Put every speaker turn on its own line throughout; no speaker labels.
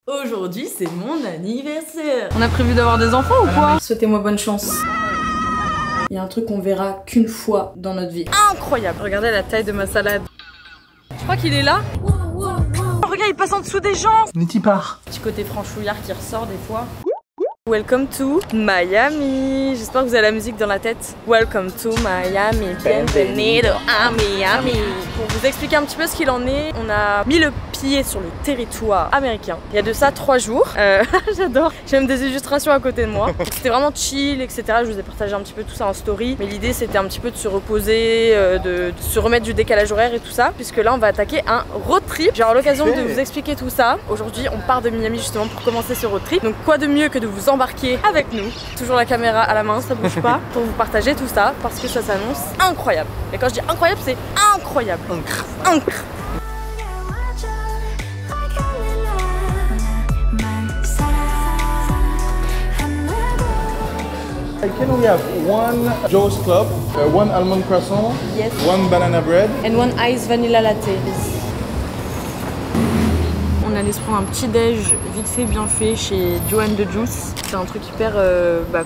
Aujourd'hui, c'est mon anniversaire. On a prévu d'avoir des enfants ou quoi? Souhaitez-moi bonne chance. Il y a un truc qu'on verra qu'une fois dans notre vie. Incroyable. Regardez la taille de ma salade. Je crois qu'il est là. Oh, regarde, il passe en dessous des gens.
Niti part.
Petit côté franchouillard qui ressort des fois. Welcome to Miami. J'espère que vous avez la musique dans la tête. Welcome to Miami. Bienvenido à Miami. Pour vous expliquer un petit peu ce qu'il en est, on a mis le pied sur le territoire américain. Il y a de ça 3 jours. J'adore. J'ai même des illustrations à côté de moi. C'était vraiment chill, etc. Je vous ai partagé un petit peu tout ça en story. Mais l'idée, c'était un petit peu de se reposer, de se remettre du décalage horaire et tout ça. Puisque là, on va attaquer un road trip. J'ai l'occasion de vous expliquer tout ça. Aujourd'hui, on part de Miami justement pour commencer ce road trip. Donc, quoi de mieux que de vous embarquer avec nous. Toujours la caméra à la main, ça bouge pas. Pour vous partager tout ça. Parce que ça s'annonce incroyable. Et quand je dis incroyable, c'est incroyable. Incre.
Can we have one Joe's Club, one almond croissant,
Yes.
one banana bread,
And one ice vanilla latte. On allait se prendre un petit déj vite fait, bien fait chez Joe & the Juice. C'est un truc hyper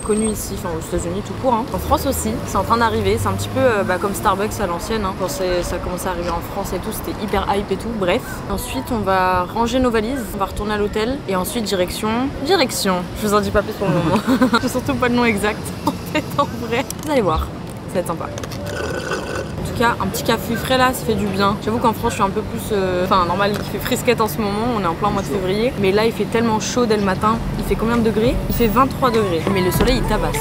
connu ici, enfin aux États-Unis tout court. Hein. En France aussi, c'est en train d'arriver. C'est un petit peu comme Starbucks à l'ancienne. Hein. Quand ça a commencé à arriver en France et tout, c'était hyper hype et tout. Bref. Ensuite, on va ranger nos valises, on va retourner à l'hôtel et ensuite direction. Je vous en dis pas plus pour le moment. J'ai surtout pas le nom exact. En fait, en vrai, vous allez voir, ça va être sympa. En tout cas, un petit café frais là, ça fait du bien. J'avoue qu'en France, je suis un peu plus... normal, il fait frisquette en ce moment, on est en plein mois de février. Mais là, il fait tellement chaud dès le matin. Il fait combien de degrés? Il fait 23 degrés. Mais le soleil, il tabasse.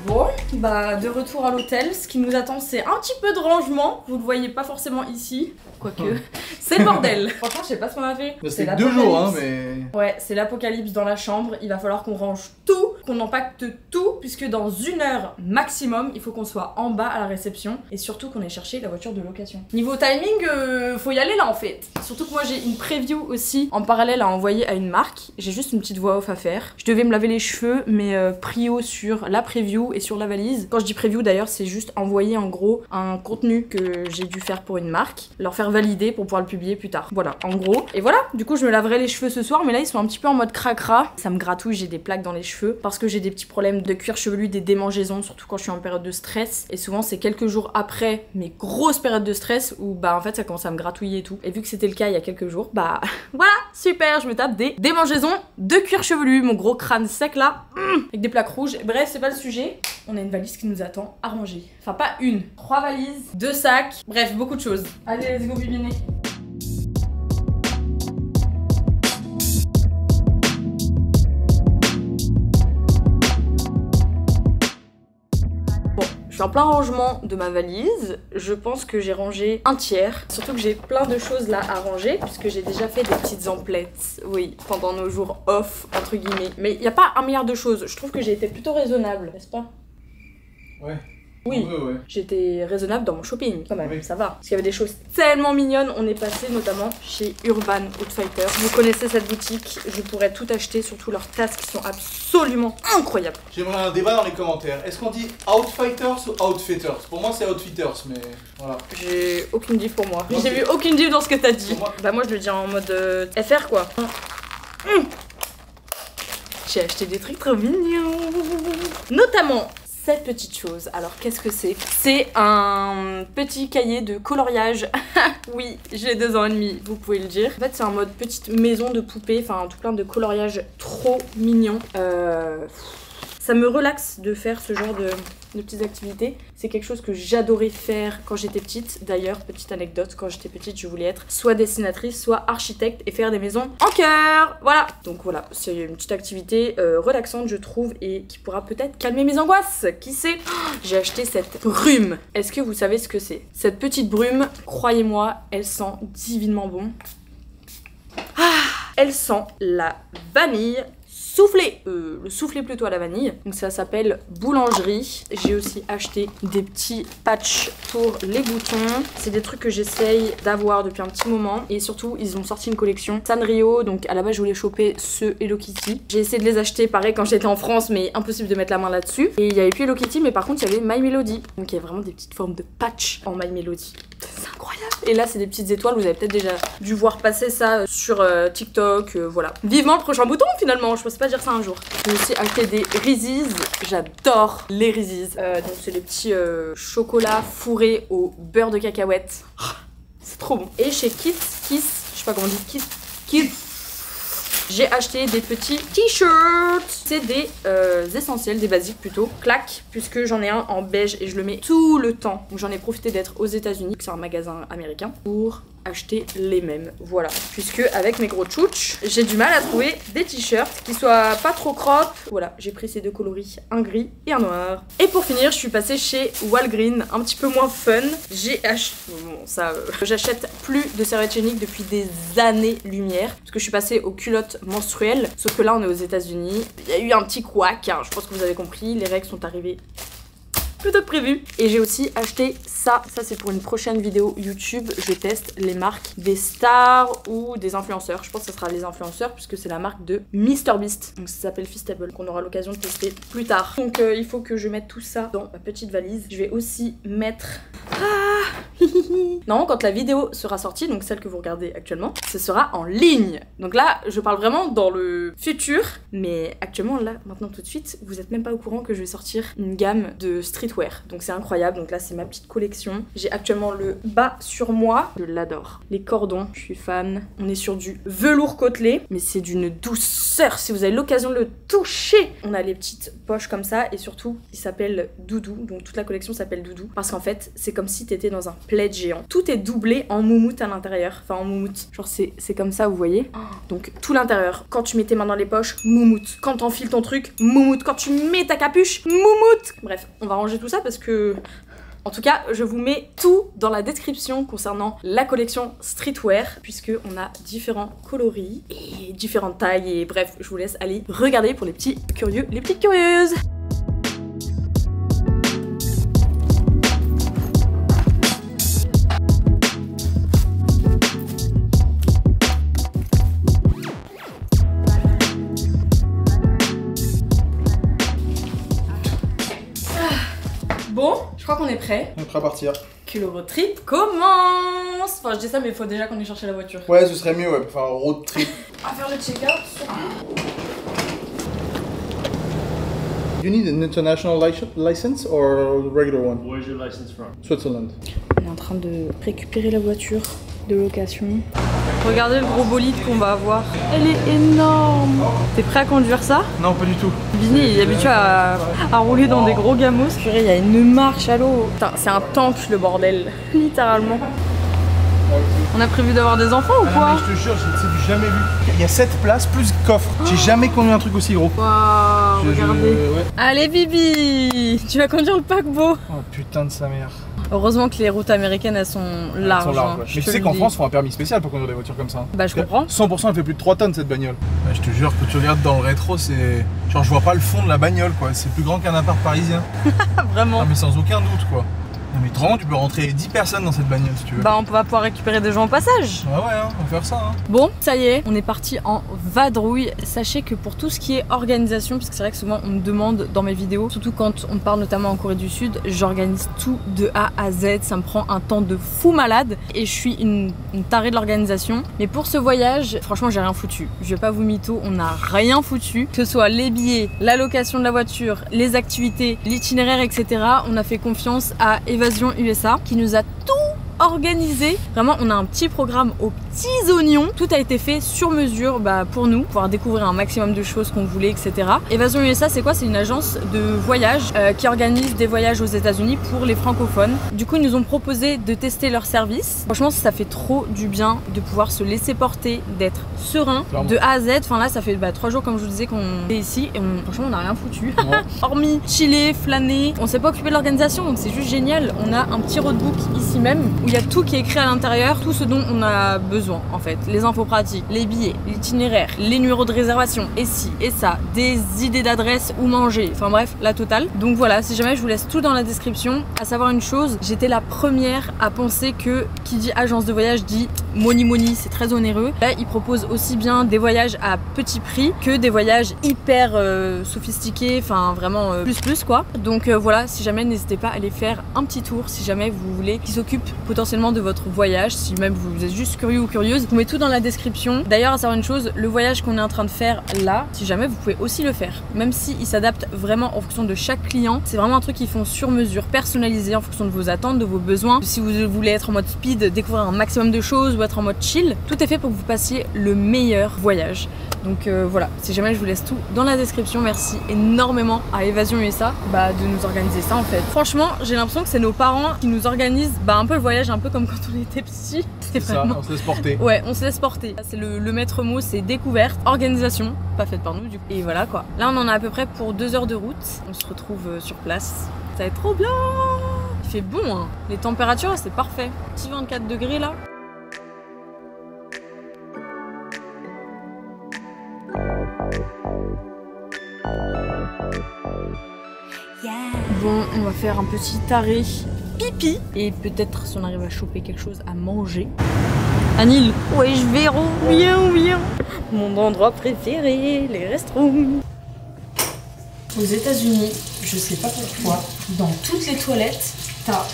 Bon, de retour à l'hôtel, ce qui nous attend, c'est un petit peu de rangement. Vous le voyez pas forcément ici, quoique c'est le bordel. Franchement, je sais pas ce qu'on a fait.
C'est 2 jours, hein, mais...
Ouais, c'est l'apocalypse dans la chambre. Il va falloir qu'on range tout, qu'on empaque tout, puisque dans 1 heure maximum, il faut qu'on soit en bas à la réception et surtout qu'on ait cherché la voiture de location. Niveau timing, faut y aller là en fait. Surtout que moi j'ai une preview aussi en parallèle à envoyer à une marque. J'ai juste une petite voix off à faire. Je devais me laver les cheveux, mais prio sur la preview et sur la valise. Quand je dis preview d'ailleurs, c'est juste envoyer en gros un contenu que j'ai dû faire pour une marque, leur faire valider pour pouvoir le publier plus tard. Voilà, en gros. Et voilà, du coup je me laverai les cheveux ce soir, mais là ils sont un petit peu en mode cracra. Ça me gratouille, j'ai des plaques dans les cheveux parce que j'ai des petits problèmes de cuir chevelu, des démangeaisons, surtout quand je suis en période de stress. Et souvent c'est quelques jours après mes grosses périodes de stress où en fait ça commence à me gratouiller et tout. Et vu que c'était le cas il y a quelques jours, voilà, super, je me tape des démangeaisons de cuir chevelu, mon gros crâne sec là, avec des plaques rouges. Bref, c'est pas le sujet. On a une valise qui nous attend à ranger. Enfin pas une, 3 valises, 2 sacs, bref, beaucoup de choses. Allez, let's go bibiné. Je suis en plein rangement de ma valise. Je pense que j'ai rangé un tiers. Surtout que j'ai plein de choses là à ranger puisque j'ai déjà fait des petites emplettes. Oui, pendant nos jours off, entre guillemets. Mais il n'y a pas 1 milliard de choses. Je trouve que j'ai été plutôt raisonnable, n'est-ce pas?
Ouais.
Oui,
ouais.
J'étais raisonnable dans mon shopping, quand même,
Oui.
ça va. Parce qu'il y avait des choses tellement mignonnes. On est passé notamment chez Urban Outfitters. Vous connaissez cette boutique, je pourrais tout acheter, surtout leurs tasses qui sont absolument incroyables.
J'aimerais un débat dans les commentaires. Est-ce qu'on dit Outfighters ou Outfitters? Pour moi, c'est Outfitters, mais voilà.
J'ai aucune diff pour moi.
Okay.
J'ai vu aucune diff dans ce que t'as dit.
Moi...
moi je le dis en mode FR quoi. J'ai acheté des trucs trop mignons. Notamment cette petite chose. Alors qu'est-ce que c'est? C'est un petit cahier de coloriage. Oui, j'ai 2 ans et demi, vous pouvez le dire. En fait c'est en mode petite maison de poupée, enfin tout plein de coloriage trop mignon. Ça me relaxe de faire ce genre de petites activités. C'est quelque chose que j'adorais faire quand j'étais petite. D'ailleurs, petite anecdote, quand j'étais petite, je voulais être soit dessinatrice, soit architecte et faire des maisons en cœur. Voilà. Donc voilà, c'est une petite activité relaxante, je trouve, et qui pourra peut-être calmer mes angoisses. Qui sait? J'ai acheté cette brume. Est-ce que vous savez ce que c'est? Cette petite brume, croyez-moi, elle sent divinement bon. Elle sent la vanille soufflé. Le soufflé plutôt à la vanille. Donc ça s'appelle Boulangerie. J'ai aussi acheté des petits patchs pour les boutons. C'est des trucs que j'essaye d'avoir depuis un petit moment. Et surtout, ils ont sorti une collection Sanrio. Donc à la base, je voulais choper ce Hello Kitty. J'ai essayé de les acheter pareil quand j'étais en France, mais impossible de mettre la main là-dessus. Et il y avait plus Hello Kitty, mais par contre, il y avait My Melody. Donc il y a vraiment des petites formes de patch en My Melody. C'est incroyable. Et là, c'est des petites étoiles. Vous avez peut-être déjà dû voir passer ça sur TikTok. Voilà. Vivement le prochain bouton, finalement. Je pensais pas dire ça un jour. J'ai aussi acheté des Reese's. J'adore les Reese's. Donc, c'est les petits chocolats fourrés au beurre de cacahuète. C'est trop bon. Et chez Kiss, je sais pas comment on dit, Kiss, j'ai acheté des petits t-shirts. C'est des essentiels, des basiques plutôt. Clac, puisque j'en ai un en beige et je le mets tout le temps. Donc j'en ai profité d'être aux États-Unis, c'est un magasin américain, pour acheter les mêmes. Voilà. Puisque avec mes gros tchouch, j'ai du mal à trouver des t-shirts qui soient pas trop crop. Voilà, j'ai pris ces deux coloris, un gris et un noir. Et pour finir, je suis passée chez Walgreen, un petit peu moins fun. J'ai acheté... Bon, ça... J'achète plus de serviettes hygiéniques depuis des années-lumière. Parce que je suis passée aux culottes menstruelles. Sauf que là, on est aux États-Unis. Il y a eu un petit couac, hein, je pense que vous avez compris. Les règles sont arrivées plutôt que prévu. Et j'ai aussi acheté ça. Ça, c'est pour une prochaine vidéo YouTube. Je teste les marques des stars ou des influenceurs. Je pense que ce sera les influenceurs puisque c'est la marque de MrBeast. Donc ça s'appelle Feastable, qu'on aura l'occasion de tester plus tard. Donc il faut que je mette tout ça dans ma petite valise. Je vais aussi mettre... Non, quand la vidéo sera sortie, donc celle que vous regardez actuellement, ce sera en ligne. Donc là, je parle vraiment dans le futur. Mais actuellement, là, maintenant tout de suite, vous êtes même pas au courant que je vais sortir une gamme de streetwear. Donc c'est incroyable. Donc là, c'est ma petite collection. J'ai actuellement le bas sur moi. Je l'adore. Les cordons, je suis fan. On est sur du velours côtelé. Mais c'est d'une douceur. Si vous avez l'occasion de le toucher. On a les petites poches comme ça. Et surtout, il s'appelle Doudou. Donc toute la collection s'appelle Doudou. Parce qu'en fait, c'est comme si t'étais dans un plaid géant. Tout est doublé en moumoute à l'intérieur. Enfin en moumoute. Genre c'est comme ça, vous voyez. Donc tout l'intérieur. Quand tu mets tes mains dans les poches, moumoute. Quand t'enfiles ton truc, moumoute. Quand tu mets ta capuche, moumoute. Bref, on va ranger tout ça parce que... En tout cas, je vous mets tout dans la description concernant la collection streetwear, puisque on a différents coloris et différentes tailles. Et bref, je vous laisse aller regarder pour les petits curieux, les petites curieuses. Bon, je crois qu'on est prêt.
On est prêt à partir.
Que le road trip commence. Enfin, je dis ça, mais il faut déjà qu'on ait cherché la voiture.
Ouais, ce serait mieux, ouais, pour faire un road trip.
On va faire le check-out surtout.
You need an international license or a regular one?
Where's your license from?
Switzerland.
On est en train de récupérer la voiture de location. Regardez le gros bolide qu'on va avoir. Elle est énorme. T'es prêt à conduire ça?
Non, pas du tout.
Vinny il est habitué à rouler dans des gros gamos. Purée, il y a une marche à l'eau. Putain, c'est un tank le bordel. Littéralement. On a prévu d'avoir des enfants ou quoi?
Non, mais je te jure, c'est du jamais vu. Il y a 7 places plus coffre. J'ai jamais conduit un truc aussi gros.
Waouh, regardez.
Ouais.
Allez Bibi, tu vas conduire le paquebot.
Oh putain de sa mère.
Heureusement que les routes américaines elles sont larges.
Elles sont larges, ouais.
Je
Mais tu
te
sais
le
qu'en
dis.
France, il faut un permis spécial pour conduire des voitures comme ça.
Bah je comprends.
100% elle fait plus de 3 tonnes cette bagnole. Ouais, je te jure que tu regardes dans le rétro, c'est... Genre je vois pas le fond de la bagnole quoi. C'est plus grand qu'un appart parisien.
Vraiment.
Ah mais sans aucun doute quoi. Non mais vraiment tu peux rentrer 10 personnes dans cette bagnole si tu veux.
Bah on va pouvoir récupérer des gens au passage.
Ouais hein, on va faire ça hein.
Bon, ça y est, on est parti en vadrouille. Sachez que pour tout ce qui est organisation, puisque c'est vrai que souvent on me demande dans mes vidéos, surtout quand on part notamment en Corée du Sud, j'organise tout de A à Z, ça me prend un temps de fou malade et je suis une tarée de l'organisation. Mais pour ce voyage, franchement j'ai rien foutu. Je vais pas vous mytho, on n'a rien foutu. Que ce soit les billets, la location de la voiture, les activités, l'itinéraire, etc. On a fait confiance à Évasion USA qui nous a tout organisé. Vraiment, on a un petit programme aux petits oignons. Tout a été fait sur mesure pour nous, pouvoir découvrir un maximum de choses qu'on voulait, etc. Évasion USA, c'est quoi? C'est une agence de voyage qui organise des voyages aux États-Unis pour les francophones. Du coup, ils nous ont proposé de tester leur service. Franchement, ça fait trop du bien de pouvoir se laisser porter, d'être serein de A à Z. Enfin là, ça fait 3 jours, comme je vous disais, qu'on est ici et franchement, on n'a rien foutu. Hormis chiller, flâner. On s'est pas occupé de l'organisation, donc c'est juste génial. On a un petit roadbook ici même où il y a tout qui est écrit à l'intérieur, tout ce dont on a besoin en fait. Les infos pratiques, les billets, l'itinéraire, les numéros de réservation, et ci et ça, des idées d'adresse où manger, enfin bref, la totale. Donc voilà, si jamais je vous laisse tout dans la description. À savoir une chose, j'étais la première à penser que qui dit agence de voyage dit money, c'est très onéreux. Là, ils proposent aussi bien des voyages à petit prix que des voyages hyper sophistiqués, enfin vraiment plus quoi. Donc voilà, si jamais n'hésitez pas à aller faire un petit tour si jamais vous voulez qu'ils s'occupent potentiellement de votre voyage, si même vous êtes juste curieux ou curieuse. Je vous mets tout dans la description. D'ailleurs, à savoir une chose, le voyage qu'on est en train de faire là, si jamais vous pouvez aussi le faire, même si il s'adapte vraiment en fonction de chaque client. C'est vraiment un truc qu'ils font sur mesure, personnalisé en fonction de vos attentes, de vos besoins. Si vous voulez être en mode speed, découvrir un maximum de choses ou être en mode chill, tout est fait pour que vous passiez le meilleur voyage. Donc voilà, si jamais je vous laisse tout dans la description. Merci énormément à Évasion USA de nous organiser ça en fait. Franchement, j'ai l'impression que c'est nos parents qui nous organisent un peu le voyage, un peu comme quand on était petits. C'est vraiment...
ça, on se laisse porter.
Ouais, on se laisse porter. C'est le maître mot, c'est découverte, organisation, pas faite par nous du coup. Et voilà quoi. Là on en a à peu près pour 2 heures de route. On se retrouve sur place. Ça va être trop bien. Il fait bon hein. Les températures c'est parfait. Petit 24 degrés là. Bon, on va faire un petit arrêt pipi et peut-être si on arrive à choper quelque chose à manger. Anil, ouais je verrai, bien. Mon endroit préféré, les restrooms. Aux États-Unis, je sais pas pourquoi, dans toutes les toilettes, t'as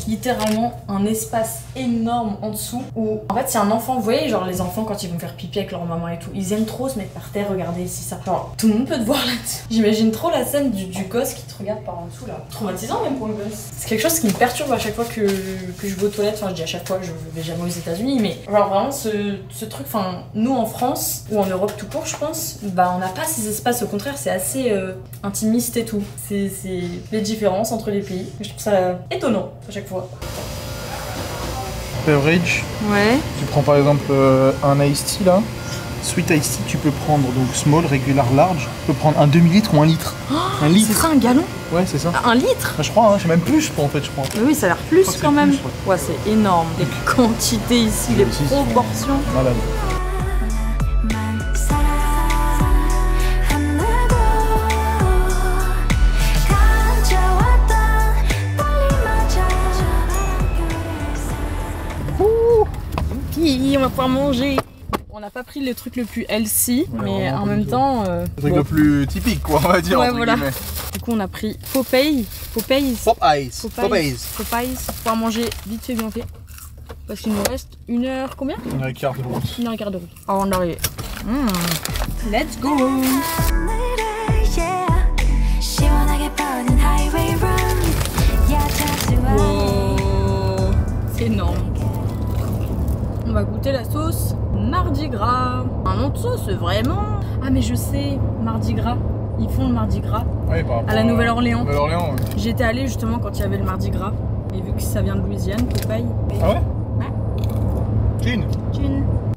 littéralement un espace énorme en dessous où en fait c'est un enfant, vous voyez genre les enfants quand ils vont faire pipi avec leur maman et tout, ils aiment trop se mettre par terre, regardez ici ça, genre tout le monde peut te voir là-dessus. J'imagine trop la scène du gosse qui te regarde par en dessous là, traumatisant même pour le gosse. C'est quelque chose qui me perturbe à chaque fois que je vais aux toilettes, enfin je dis à chaque fois, je vais jamais aux États-Unis, mais genre vraiment ce truc, enfin nous en France ou en Europe tout court je pense, on n'a pas ces espaces, au contraire c'est assez intimiste et tout. C'est les différences entre les pays, je trouve ça étonnant à chaque fois.
Beverage.
Ouais.
Tu prends par exemple un iced tea là. Sweet iced tea, tu peux prendre donc small, regular, large. Tu peux prendre un demi-litre ou un litre.
Oh,
un litre.
C'est ça un gallon?
Ouais, c'est ça.
Un litre?
Je crois, hein, c'est même plus en fait, je crois.
Mais oui, ça a l'air plus quand même. Plus, ouais, c'est énorme. Les quantités ici, les proportions.
Malade.
On va pouvoir manger. On n'a pas pris le truc le plus healthy, ouais, mais en même temps...
le truc le plus typique quoi, on va dire.
Ouais, voilà. Du coup on a pris Popeyes. Pour pouvoir manger vite fait bien fait. Parce qu'il nous reste 1 heure combien?
1h15 de route.
1h15 de route. Avant d'arriver. Let's go. Wow. C'est énorme. On va goûter la sauce Mardi Gras. Un nom de sauce, vraiment. Ah mais je sais, Mardi Gras. Ils font le Mardi Gras à la Nouvelle-Orléans.
Ouais.
J'étais allée justement quand il y avait le Mardi Gras. Et vu que ça vient de Louisiane, Popeye.
Ah ouais? Ouais.
Thune.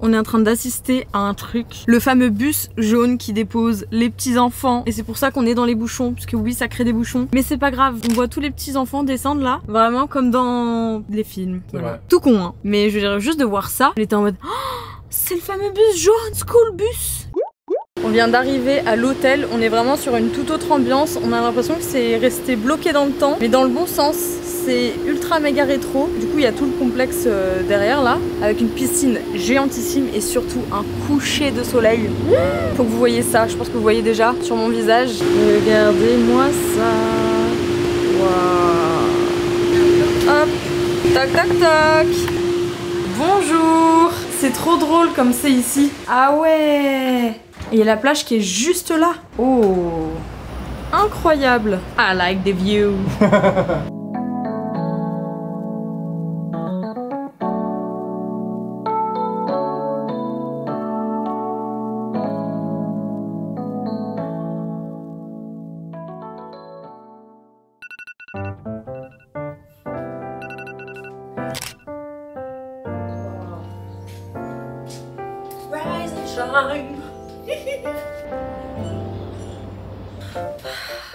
On est en train d'assister à un truc. Le fameux bus jaune qui dépose les petits enfants. Et c'est pour ça qu'on est dans les bouchons. Parce que oui, ça crée des bouchons. Mais c'est pas grave. On voit tous les petits enfants descendre là. Vraiment comme dans les films. Voilà. Tout con, hein. Mais je dirais juste de voir ça. On était en mode... Oh, c'est le fameux bus jaune, school bus. On vient d'arriver à l'hôtel. On est vraiment sur une toute autre ambiance. On a l'impression que c'est resté bloqué dans le temps. Mais dans le bon sens. C'est ultra méga rétro. Du coup, il y a tout le complexe derrière là, avec une piscine géantissime et surtout un coucher de soleil. Faut que vous voyez ça. Je pense que vous voyez déjà sur mon visage. Regardez-moi ça. Waouh. Hop. Tac, tac, tac. Bonjour. C'est trop drôle comme c'est ici. Ah ouais. Et il y a la plage qui est juste là. Oh. Incroyable. I like the view.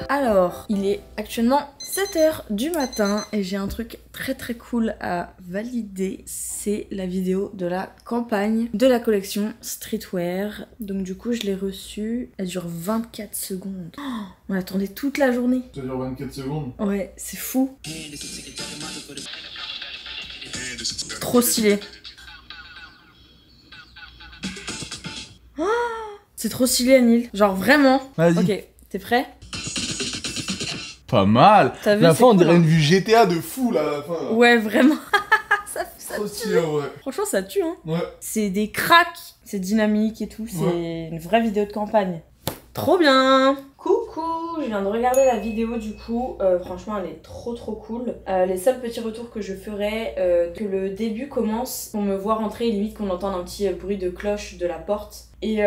Alors, il est actuellement 7h du matin et j'ai un truc très très cool à valider. C'est la vidéo de la campagne de la collection Streetwear. Donc du coup je l'ai reçue. Elle dure 24 secondes. Oh, on attendait toute la journée.
Ça dure 24 secondes.
Ouais, c'est fou. Trop stylé. Oh, c'est trop stylé Anil. Genre vraiment.
Vas-y.
Ok, t'es prêt?
Pas mal.
T'as vu,
la
c'est
fin on
cool,
dirait
hein.
une vue GTA de fou là, à la fin. Là.
Ouais, vraiment. ça
Trop
tue.
stylé, ouais.
Franchement, ça tue, hein.
Ouais.
C'est des cracks. C'est dynamique et tout. C'est
Ouais.
une vraie vidéo de campagne. Trop bien. Coucou, je viens de regarder la vidéo du coup. Franchement, elle est trop cool. Les seuls petits retours que je ferais, que le début commence, on me voit rentrer et limite qu'on entende un petit bruit de cloche de la porte. Et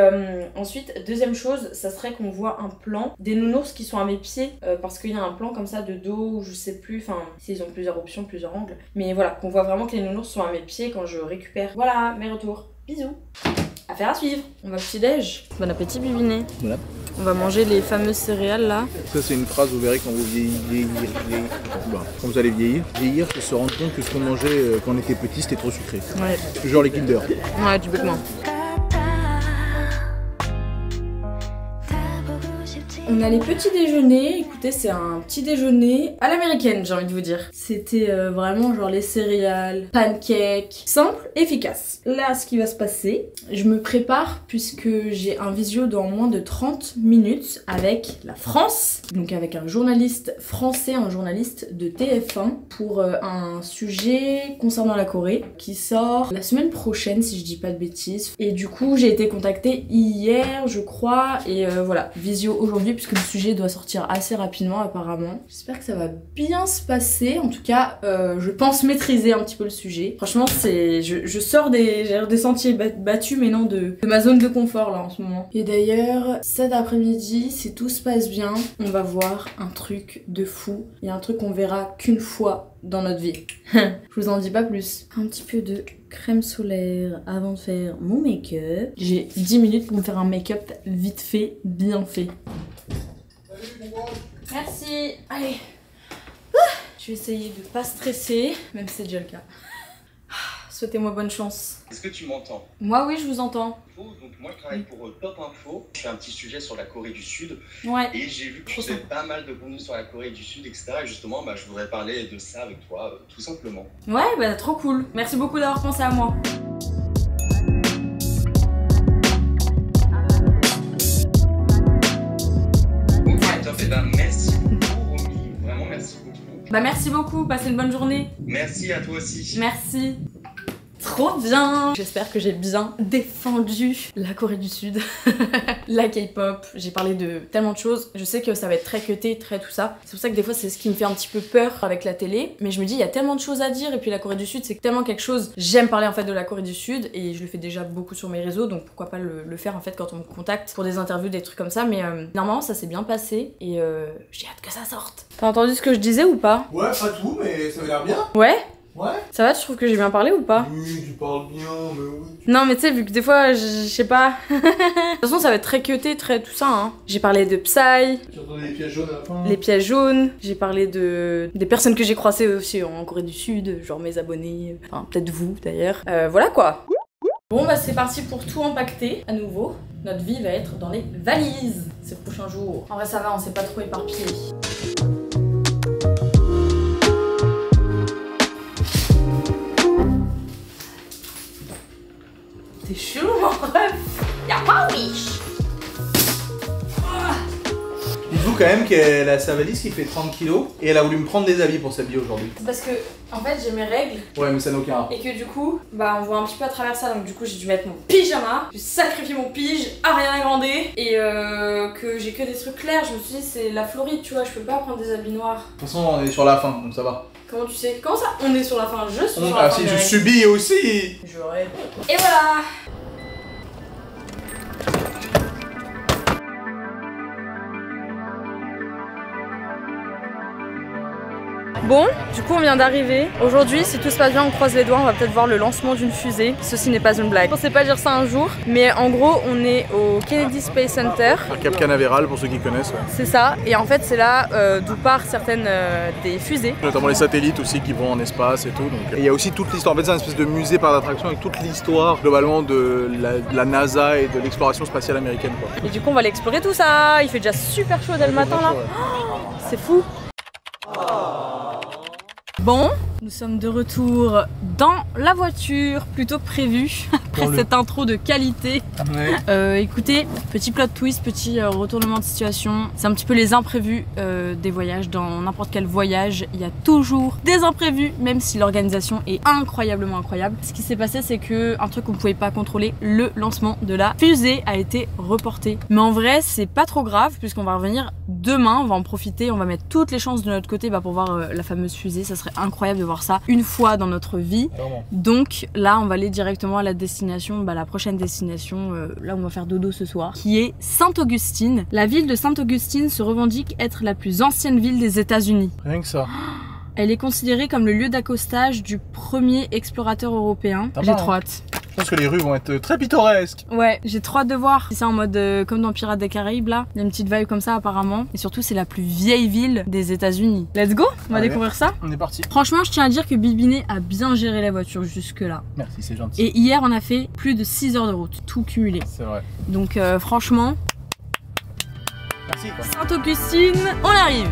ensuite, deuxième chose, ça serait qu'on voit un plan des nounours qui sont à mes pieds, parce qu'il y a un plan comme ça de dos, ou je sais plus, enfin, s'ils ont plusieurs options, plusieurs angles. Mais voilà, qu'on voit vraiment que les nounours sont à mes pieds quand je récupère. Voilà, mes retours. Bisous. Affaire à suivre. On va petit-déj. Bon appétit, Bibiné.
Voilà.
On va manger les fameuses céréales là.
Ça c'est une phrase, vous verrez quand vous vieillir. Quand vous allez vieillir, c'est se rendre compte que ce qu'on mangeait quand on était petit c'était trop sucré.
Ouais.
Genre les Kinder.
Ouais, typiquement. On a les petits déjeuners, écoutez c'est un petit déjeuner à l'américaine j'ai envie de vous dire. C'était vraiment genre les céréales, pancakes, simple, efficace. Là ce qui va se passer, je me prépare puisque j'ai un visio dans moins de 30 minutes avec la France. Donc avec un journaliste français, un journaliste de TF1 pour un sujet concernant la Corée qui sort la semaine prochaine si je dis pas de bêtises. Et du coup j'ai été contactée hier je crois et voilà, visio aujourd'hui puisque le sujet doit sortir assez rapidement apparemment. J'espère que ça va bien se passer. En tout cas, je pense maîtriser un petit peu le sujet. Franchement, c'est, je sors des sentiers battus, mais non de ma zone de confort là en ce moment. Et d'ailleurs, cet après-midi, si tout se passe bien, on va voir un truc de fou. Il y a un truc qu'on verra qu'une fois dans notre vie. Je vous en dis pas plus. Un petit peu de crème solaire avant de faire mon make-up. J'ai 10 minutes pour me faire un make-up vite fait, bien fait. Merci. Allez. Je vais essayer de pas stresser, même si c'est déjà le cas. Souhaitez-moi bonne chance.
Est-ce que tu m'entends?
Moi oui, je vous entends.
Donc moi je travaille pour Top Info. Je fais un petit sujet sur la Corée du Sud.
Ouais.
Et j'ai vu que tu faisais pas mal de contenu sur la Corée du Sud, etc. Et justement, je voudrais parler de ça avec toi, tout simplement.
Ouais, bah trop cool. Merci beaucoup d'avoir pensé à moi.
Ok, top. Et merci beaucoup, Romy. Vraiment, merci beaucoup.
Bah merci beaucoup, passez une bonne journée.
Merci à toi aussi.
Merci. Trop bien. J'espère que j'ai bien défendu la Corée du Sud, la K-pop. J'ai parlé de tellement de choses. Je sais que ça va être très cuté, très tout ça. C'est pour ça que des fois c'est ce qui me fait un petit peu peur avec la télé. Mais je me dis il y a tellement de choses à dire et puis la Corée du Sud c'est tellement quelque chose. J'aime parler en fait de la Corée du Sud et je le fais déjà beaucoup sur mes réseaux donc pourquoi pas le faire en fait quand on me contacte pour des interviews, des trucs comme ça. Mais normalement ça s'est bien passé et j'ai hâte que ça sorte. T'as entendu ce que je disais ou pas?
Ouais, pas tout, mais ça avait l'air bien.
Ouais?
Ouais.
Ça va, tu trouves que j'ai bien parlé ou pas?
Oui, tu parles bien, mais oui.
Non mais tu sais, vu que des fois, je sais pas. De toute façon, ça va être très cuté, très tout ça, hein. J'ai parlé de Psy,
Tu entends les pièges jaunes à la fin.
les pièges jaunes, j'ai parlé des personnes que j'ai croisées aussi en Corée du Sud, genre mes abonnés, enfin peut-être vous d'ailleurs. Voilà quoi. Bon bah c'est parti pour tout empaqueter à nouveau. Notre vie va être dans les valises ces prochains jours. En vrai ça va, on s'est pas trop éparpillé. T'es chelou mon ref. Y'a pas wish.
Dites-vous quand même qu'elle a sa valise qui fait 30 kilos et elle a voulu me prendre des habits pour s'habiller aujourd'hui.
Parce que en fait j'ai mes règles
Ouais, mais ça n'a aucun rapport.
et que du coup bah on voit un petit peu à travers ça donc du coup j'ai dû mettre mon pyjama, j'ai sacrifié mon pige, Ariana Grande et que j'ai que des trucs clairs. Je me suis dit c'est la Floride tu vois, je peux pas prendre des habits noirs.
De toute façon, on est sur la fin, donc ça va.
Comment tu sais? Comment ça? On est sur la fin, je suis sur la fin.
Si,
des
je
règles.
subis aussi.
Je rêve. Et voilà. Bon, du coup on vient d'arriver. Aujourd'hui, si tout se passe bien, on croise les doigts, on va peut-être voir le lancement d'une fusée. Ceci n'est pas une blague. Je pensais pas dire ça un jour, mais en gros, on est au Kennedy Space Center.
À Cap Canaveral pour ceux qui connaissent. Ouais.
C'est ça, et en fait c'est là d'où partent certaines des fusées.
Notamment les satellites aussi qui vont en espace et tout. Donc. Et il y a aussi toute l'histoire, en fait c'est un espèce de musée par d'attraction avec toute l'histoire globalement de la NASA et de l'exploration spatiale américaine. Quoi.
Et du coup on va aller explorer tout ça. Il fait déjà super chaud dès le matin là. Oh, c'est fou. Bon, nous sommes de retour dans la voiture, plutôt que prévu, après cette intro de qualité.
Ouais.
Écoutez, petit plot twist, petit retournement de situation. C'est un petit peu les imprévus des voyages. Dans n'importe quel voyage, il y a toujours des imprévus, même si l'organisation est incroyablement incroyable. Ce qui s'est passé, c'est que un truc qu'on ne pouvait pas contrôler, le lancement de la fusée a été reporté. Mais en vrai, c'est pas trop grave, puisqu'on va revenir demain, on va en profiter, on va mettre toutes les chances de notre côté pour voir la fameuse fusée. Ça serait incroyable de voir ça une fois dans notre vie.
Vraiment.
Donc là on va aller directement à la destination, la prochaine destination, là où on va faire dodo ce soir, qui est Sainte-Augustine. La ville de Sainte-Augustine se revendique être la plus ancienne ville des États-Unis.
Rien que ça.
Elle est considérée comme le lieu d'accostage du premier explorateur européen. J'ai trop hâte.
Je pense que les rues vont être très pittoresques.
Ouais, j'ai trop hâte de voir. C'est en mode comme dans Pirates des Caraïbes là. Il y a une petite vibe comme ça apparemment. Et surtout, c'est la plus vieille ville des États-Unis. Let's go, on va découvrir ça.
On est parti.
Franchement, je tiens à dire que Bibiné a bien géré la voiture jusque là.
Merci, c'est gentil.
Et hier, on a fait plus de 6 heures de route, tout cumulé.
C'est vrai.
Donc franchement,
Merci. Quoi.
Sainte-Augustine, on arrive.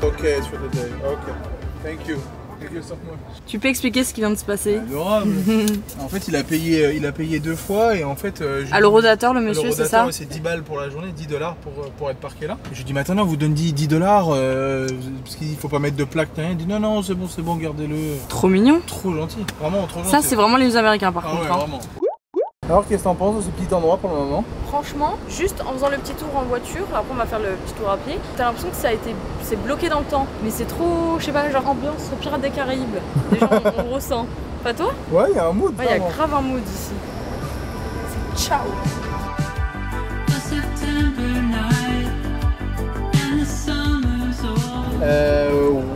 Ok, it's for the day. Ok. Thank you. Thank you so much.
Tu peux expliquer ce qui vient de se passer?
Adorable. En fait, il a payé 2 fois et en fait.
À l'eurodateur, le monsieur, c'est ça?
C'est 10 balles pour la journée, 10 $ pour être parqué là. Et je lui dis, mais attends, on vous donne 10 $, parce qu'il faut pas mettre de plaque, rien. Il dit, non, c'est bon, gardez-le.
Trop mignon.
Trop gentil, vraiment trop gentil.
Ça, c'est vraiment les Américains par contre.
Ouais, vraiment. Alors, qu'est-ce que t'en penses de ce petit endroit pour le moment?
Franchement, juste en faisant le petit tour en voiture, après on va faire le petit tour à pied, t'as l'impression que c'est bloqué dans le temps. Mais c'est trop, je sais pas, genre ambiance Pirates des Caraïbes. Déjà on ressent. Pas toi?
Ouais, il y a un mood.
Ouais, il y a grave un mood ici. Ciao.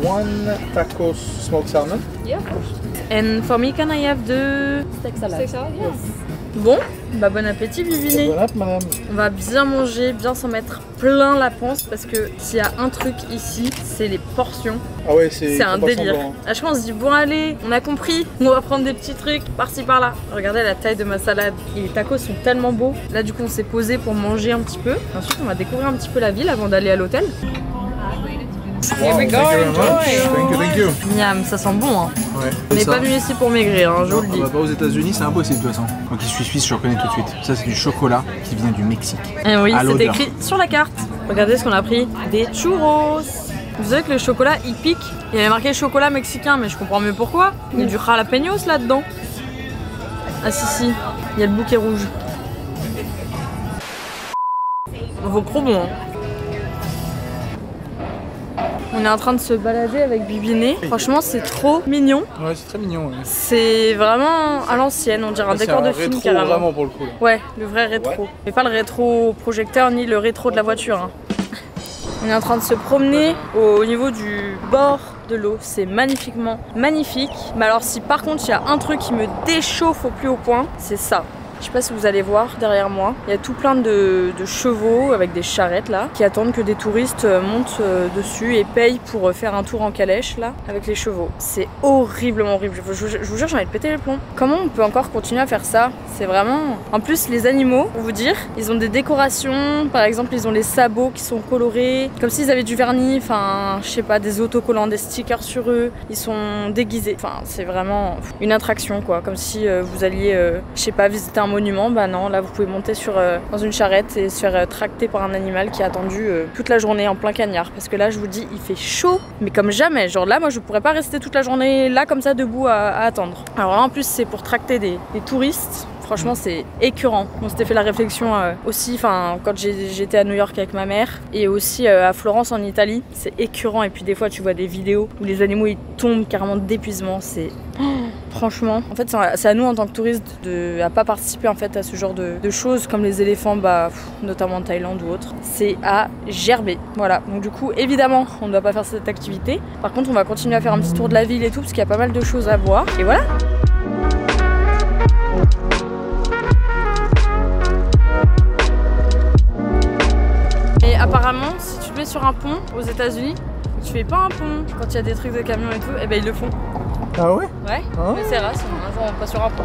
One tacos smoked salmon.
Yeah, of course. And for me, can I have the steak salad? Steak salad, yes. Bon, bon appétit, Bibiné.
Bon appétit, madame.
On va bien manger, bien s'en mettre plein la panse parce que s'il y a un truc ici, c'est les portions.
Ah ouais, c'est
un délire. À chaque fois, on se dit bon allez, on a compris, on va prendre des petits trucs par-ci par-là. Regardez la taille de ma salade. Et les tacos sont tellement beaux. Là, du coup, on s'est posé pour manger un petit peu. Ensuite, on va découvrir un petit peu la ville avant d'aller à l'hôtel. Here we go,
Thank you.
Miam, ça sent bon hein.
Ouais.
On n'est pas venu ici pour maigrir, hein, je vous le dis.
On va pas aux États-Unis, c'est impossible de toute façon. Moi qui suis suisse, je reconnais tout de suite. Ça, c'est du chocolat qui vient du Mexique.
Et oui, c'est écrit sur la carte. Regardez ce qu'on a pris, des churros. Vous savez que le chocolat il pique. Il y avait marqué chocolat mexicain, mais je comprends mieux pourquoi. Il y a du jalapenos là-dedans. Ah si, il y a le bouquet rouge. Ça vaut trop bon hein. On est en train de se balader avec Bibiné. Franchement, c'est trop mignon.
Ouais, c'est très mignon. Ouais.
C'est vraiment à l'ancienne, on dirait un décor de film carrément.
Vraiment pour le coup. Là.
Ouais, le vrai rétro. Ouais. Mais pas le rétro projecteur ni le rétro de la voiture. Hein. On est en train de se promener au niveau du bord de l'eau. C'est magnifiquement magnifique. Mais alors si par contre il y a un truc qui me déchauffe au plus haut point, c'est ça. Je sais pas si vous allez voir derrière moi, il y a tout plein de chevaux avec des charrettes là qui attendent que des touristes montent dessus et payent pour faire un tour en calèche là avec les chevaux. C'est horriblement horrible, je vous jure j'ai envie de péter les plombs. Comment on peut encore continuer à faire ça? C'est vraiment... En plus les animaux, pour vous dire, ils ont des décorations, par exemple ils ont les sabots qui sont colorés, comme s'ils avaient du vernis, enfin je sais pas, des autocollants, des stickers sur eux, ils sont déguisés. Enfin c'est vraiment une attraction quoi, comme si vous alliez, je sais pas, visiter un monument, bah non, là vous pouvez monter dans une charrette et se faire tracter par un animal qui a attendu toute la journée en plein cagnard. Parce que là je vous dis, il fait chaud, mais comme jamais. Genre là moi je pourrais pas rester toute la journée là comme ça debout à attendre. Alors là en plus c'est pour tracter des touristes. Franchement c'est écœurant. On s'était fait la réflexion aussi quand j'étais à New York avec ma mère et aussi à Florence en Italie. C'est écœurant et puis des fois tu vois des vidéos où les animaux ils tombent carrément d'épuisement. C'est... franchement. En fait, c'est à nous en tant que touristes à pas participer en fait à ce genre de choses comme les éléphants, notamment en Thaïlande ou autre. C'est à gerber. Voilà. Donc du coup, évidemment, on ne doit pas faire cette activité. Par contre, on va continuer à faire un petit tour de la ville et tout parce qu'il y a pas mal de choses à voir. Et voilà. Et apparemment, si tu te mets sur un pont aux États-Unis, tu fais pas un pont quand il y a des trucs de camions et tout, et ben ils le font.
Ah ouais?
Ouais, mais c'est rare, sinon un jour on passe sur un pont.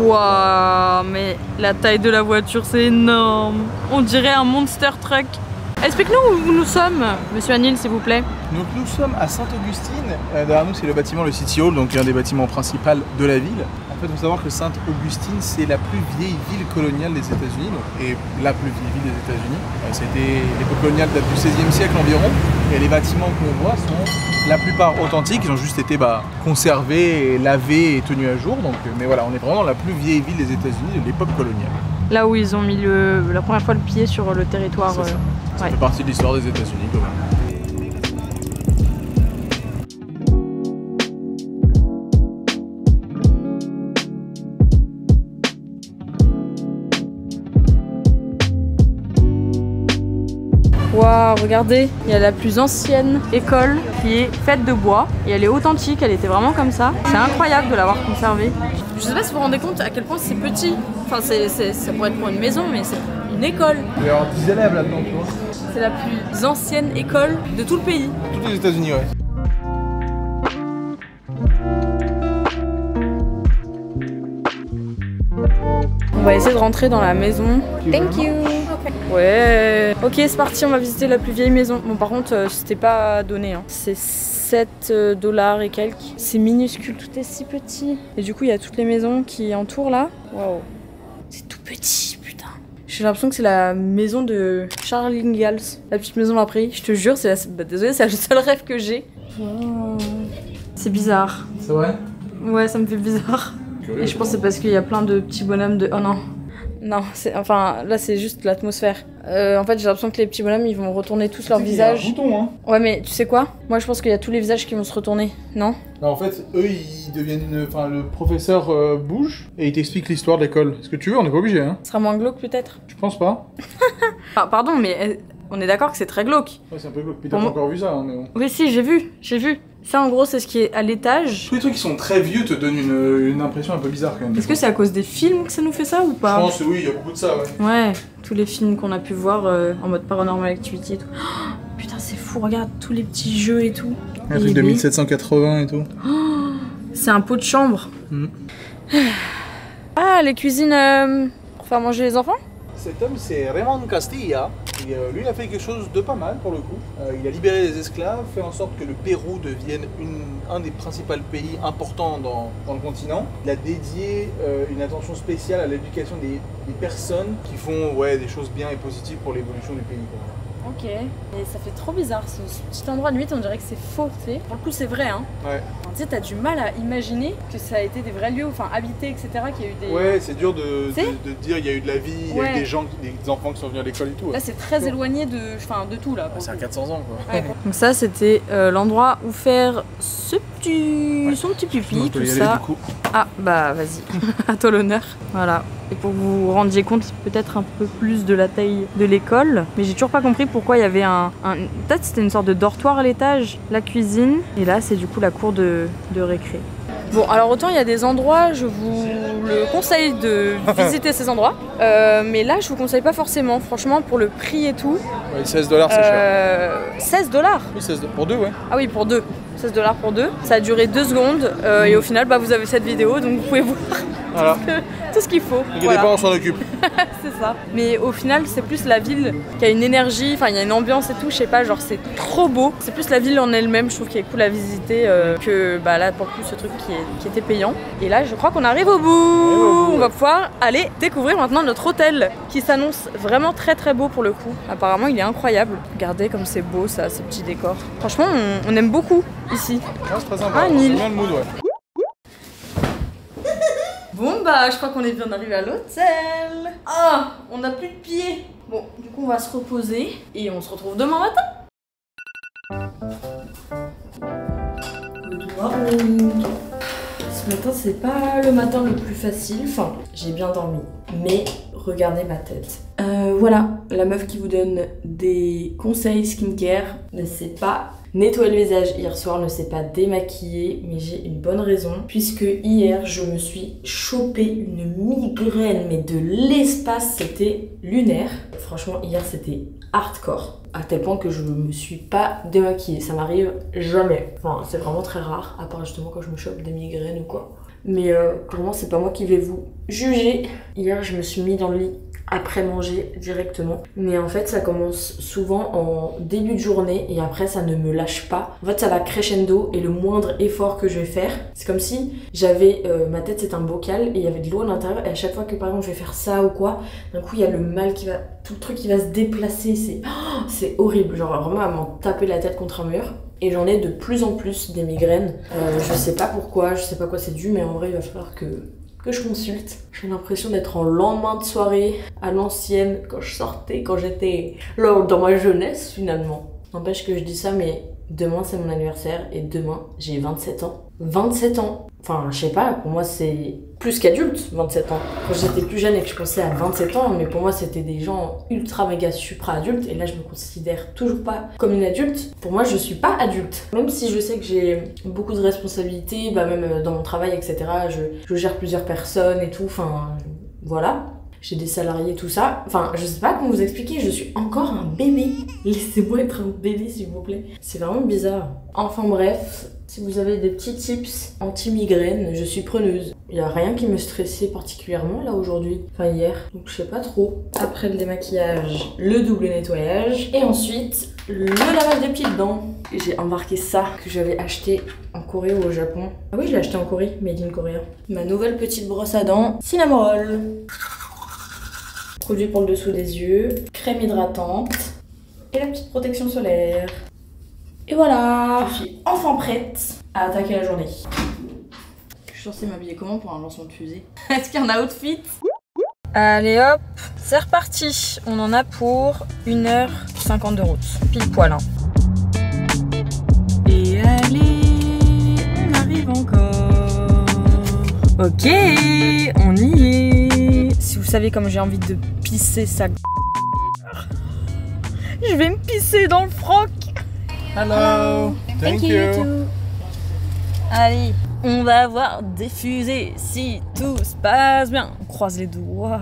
Waouh, mais la taille de la voiture c'est énorme. On dirait un monster truck. Explique-nous où nous sommes, monsieur Anil, s'il vous plaît.
Donc nous sommes à Sainte-Augustine. Derrière nous, c'est le bâtiment, le City Hall, donc l'un des bâtiments principaux de la ville. En fait, il faut savoir que Sainte-Augustine, c'est la plus vieille ville coloniale des États-Unis, et la plus vieille ville des États-Unis. C'était l'époque coloniale date du XVIe siècle environ, et les bâtiments qu'on voit sont la plupart authentiques. Ils ont juste été conservés, lavés et tenus à jour. Donc, mais voilà, on est vraiment la plus vieille ville des États-Unis de l'époque coloniale.
Là où ils ont mis la première fois le pied sur le territoire.
Ça fait partie de l'histoire des États-Unis quand même.
Waouh, regardez, il y a la plus ancienne école qui est faite de bois et elle est authentique, elle était vraiment comme ça. C'est incroyable de l'avoir conservée. Je sais pas si vous vous rendez compte à quel point c'est petit. Enfin, ça pourrait être pour une maison, mais c'est une école.
Il y a 10 élèves là-dedans, tu vois.
C'est la plus ancienne école de tout le pays.
Tous les États-Unis, ouais.
On va essayer de rentrer dans la maison. Thank you. Ouais. Ok, c'est parti, on va visiter la plus vieille maison. Bon, par contre, c'était pas donné. Hein. C'est 7 $ et quelques. C'est minuscule, tout est si petit. Et du coup, il y a toutes les maisons qui entourent là. Waouh. C'est tout petit, putain. J'ai l'impression que c'est la maison de Charles Ingalls. La petite maison après. Je te jure, désolé, c'est le seul rêve que j'ai. Wow. C'est bizarre.
C'est vrai?
Ouais, ça me fait bizarre. Et je pense que c'est parce qu'il y a plein de petits bonhommes de... Oh non. Non, là c'est juste l'atmosphère. En fait j'ai l'impression que les petits bonhommes ils vont retourner tous leur visage.
Il y a un bouton, hein.
Ouais mais tu sais quoi? Moi je pense qu'il y a tous les visages qui vont se retourner, non?
Non, en fait eux ils deviennent le professeur bouge et il t'explique l'histoire de l'école. Est-ce que tu veux? On n'est pas obligé, hein.
Ce sera moins glauque peut-être?
Je pense pas.
Ah, pardon mais on est d'accord que c'est très glauque.
Ouais c'est un peu glauque, puis t'as pas encore vu ça, hein, mais bon.
Oui si j'ai vu. Ça en gros c'est ce qui est à l'étage.
Tous les trucs qui sont très vieux te donnent une impression un peu bizarre quand même.
Est-ce que c'est à cause des films que ça nous fait ça ou pas?
Je pense que oui, il y a beaucoup de ça, ouais.
Ouais, tous les films qu'on a pu voir en mode Paranormal Activity et tout. Oh, putain c'est fou, regarde tous les petits jeux et tout.
Un truc de 1780 et tout.
Oh, c'est un pot de chambre. Ah, les cuisines pour faire manger les enfants?
Cet homme c'est Raymond Castilla. Et, lui il a fait quelque chose de pas mal pour le coup. Il a libéré les esclaves, fait en sorte que le Pérou devienne un des principaux pays importants dans le continent. Il a dédié une attention spéciale à l'éducation des personnes qui font des choses bien et positives pour l'évolution du pays.
Ok, et ça fait trop bizarre ce petit endroit de nuit, on dirait que c'est faux, tu sais. Pour le coup c'est vrai hein.
Ouais.
Tu sais, t'as du mal à imaginer que ça a été des vrais lieux, enfin habités, etc. Qu'il y a eu des...
Ouais, c'est dur de dire il y a eu de la vie, il y a eu des gens, des enfants qui sont venus à l'école et tout.
Là c'est très éloigné de tout là.
C'est à 400 ans quoi.
Ouais. Donc ça c'était l'endroit où faire son petit pipi, tout ça. Ah bah vas-y, à toi l'honneur. Voilà. Et pour que vous vous rendiez compte peut-être un peu plus de la taille de l'école, mais j'ai toujours pas compris pourquoi il y avait peut-être c'était une sorte de dortoir à l'étage, la cuisine, et là c'est du coup la cour de récré. Bon alors autant il y a des endroits, je vous le conseille de visiter ces endroits, mais là je vous conseille pas forcément, franchement pour le prix et tout.
Ouais, 16 $ c'est cher.
16 $?
Oui, 16 $ pour deux, ouais.
Ah oui, pour deux. 16 $ pour deux. Ça a duré 2 secondes et au final vous avez cette vidéo donc vous pouvez voir
voilà.
tout ce qu'il faut.
N'inquiétez pas, on s'en occupe.
C'est ça. Mais au final, c'est plus la ville qui a une énergie, enfin il y a une ambiance et tout, je sais pas, genre c'est trop beau. C'est plus la ville en elle-même, je trouve qu'elle est cool à visiter que là pour le coup ce truc qui était payant. Et là, je crois qu'on arrive au bout. On va pouvoir aller découvrir maintenant notre hôtel qui s'annonce vraiment très très beau pour le coup. Apparemment, il est incroyable. Regardez comme c'est beau ça, ces petits décors. Franchement, on aime beaucoup ici.
Ouais, c'est très sympa.
Ah, Nil.
C'est bien le mood, ouais.
Bon bah je crois qu'on est bien arrivé à l'hôtel. Ah, on n'a plus de pieds. Bon, du coup on va se reposer et on se retrouve demain matin. Good morning. Ce matin c'est pas le matin le plus facile, enfin j'ai bien dormi, mais regardez ma tête. Voilà, la meuf qui vous donne des conseils skincare ne sait pas nettoyer le visage hier soir, ne s'est pas démaquiller, mais j'ai une bonne raison, puisque hier je me suis chopé une migraine, mais de l'espace, c'était lunaire. Franchement hier c'était hardcore, à tel point que je me suis pas démaquillée, ça m'arrive jamais. Enfin c'est vraiment très rare, à part justement quand je me chope des migraines ou quoi. Mais clairement c'est pas moi qui vais vous juger. Hier je me suis mis dans le lit après manger directement, mais en fait ça commence souvent en début de journée et après ça ne me lâche pas. En fait ça va crescendo et le moindre effort que je vais faire, c'est comme si j'avais ma tête c'est un bocal et il y avait de l'eau à l'intérieur, et à chaque fois que par exemple je vais faire ça ou quoi, d'un coup il y a le mal qui va, tout le truc qui va se déplacer, c'est horrible, genre vraiment à m'en taper la tête contre un mur. Et j'en ai de plus en plus des migraines, je sais pas pourquoi, je sais pas quoi c'est dû, mais en vrai il va falloir que je consulte. J'ai l'impression d'être en lendemain de soirée à l'ancienne, quand je sortais, quand j'étais là dans ma jeunesse finalement. N'empêche que je dis ça, mais demain c'est mon anniversaire et demain j'ai 27 ans. 27 ans. Enfin, je sais pas, pour moi c'est plus qu'adulte, 27 ans. Quand j'étais plus jeune et que je pensais à 27 ans, mais pour moi c'était des gens ultra méga supra adultes, et là je me considère toujours pas comme une adulte. Pour moi je suis pas adulte. Même si je sais que j'ai beaucoup de responsabilités, bah même dans mon travail, etc. Je gère plusieurs personnes et tout, enfin voilà. J'ai des salariés, tout ça. Enfin, je sais pas comment vous expliquer, je suis encore un bébé. Laissez-moi être un bébé, s'il vous plaît. C'est vraiment bizarre. Enfin bref, si vous avez des petits tips anti-migraine, je suis preneuse. Il y a rien qui me stressait particulièrement là aujourd'hui, enfin hier, donc je sais pas trop. Après le démaquillage, le double nettoyage, et ensuite le lavage des pieds dedans. J'ai embarqué ça que j'avais acheté en Corée ou au Japon. Ah oui, je l'ai acheté en Corée, made in Korea. Ma nouvelle petite brosse à dents, Cinnamoroll. Produit pour le dessous des yeux, crème hydratante et la petite protection solaire. Et voilà, je suis enfin prête à attaquer la journée. Je suis censée m'habiller comment pour un lancement de fusée? Est-ce qu'il y a un outfit? Allez hop, c'est reparti. On en a pour 1h50 de route, pile poil. Hein. Et allez, on arrive encore. Ok, on y est. Si vous savez comme j'ai envie de pisser ça, je vais me pisser dans le froc.
Hello. Thank you.
Allez, on va avoir des fusées si tout se passe bien. On croise les doigts.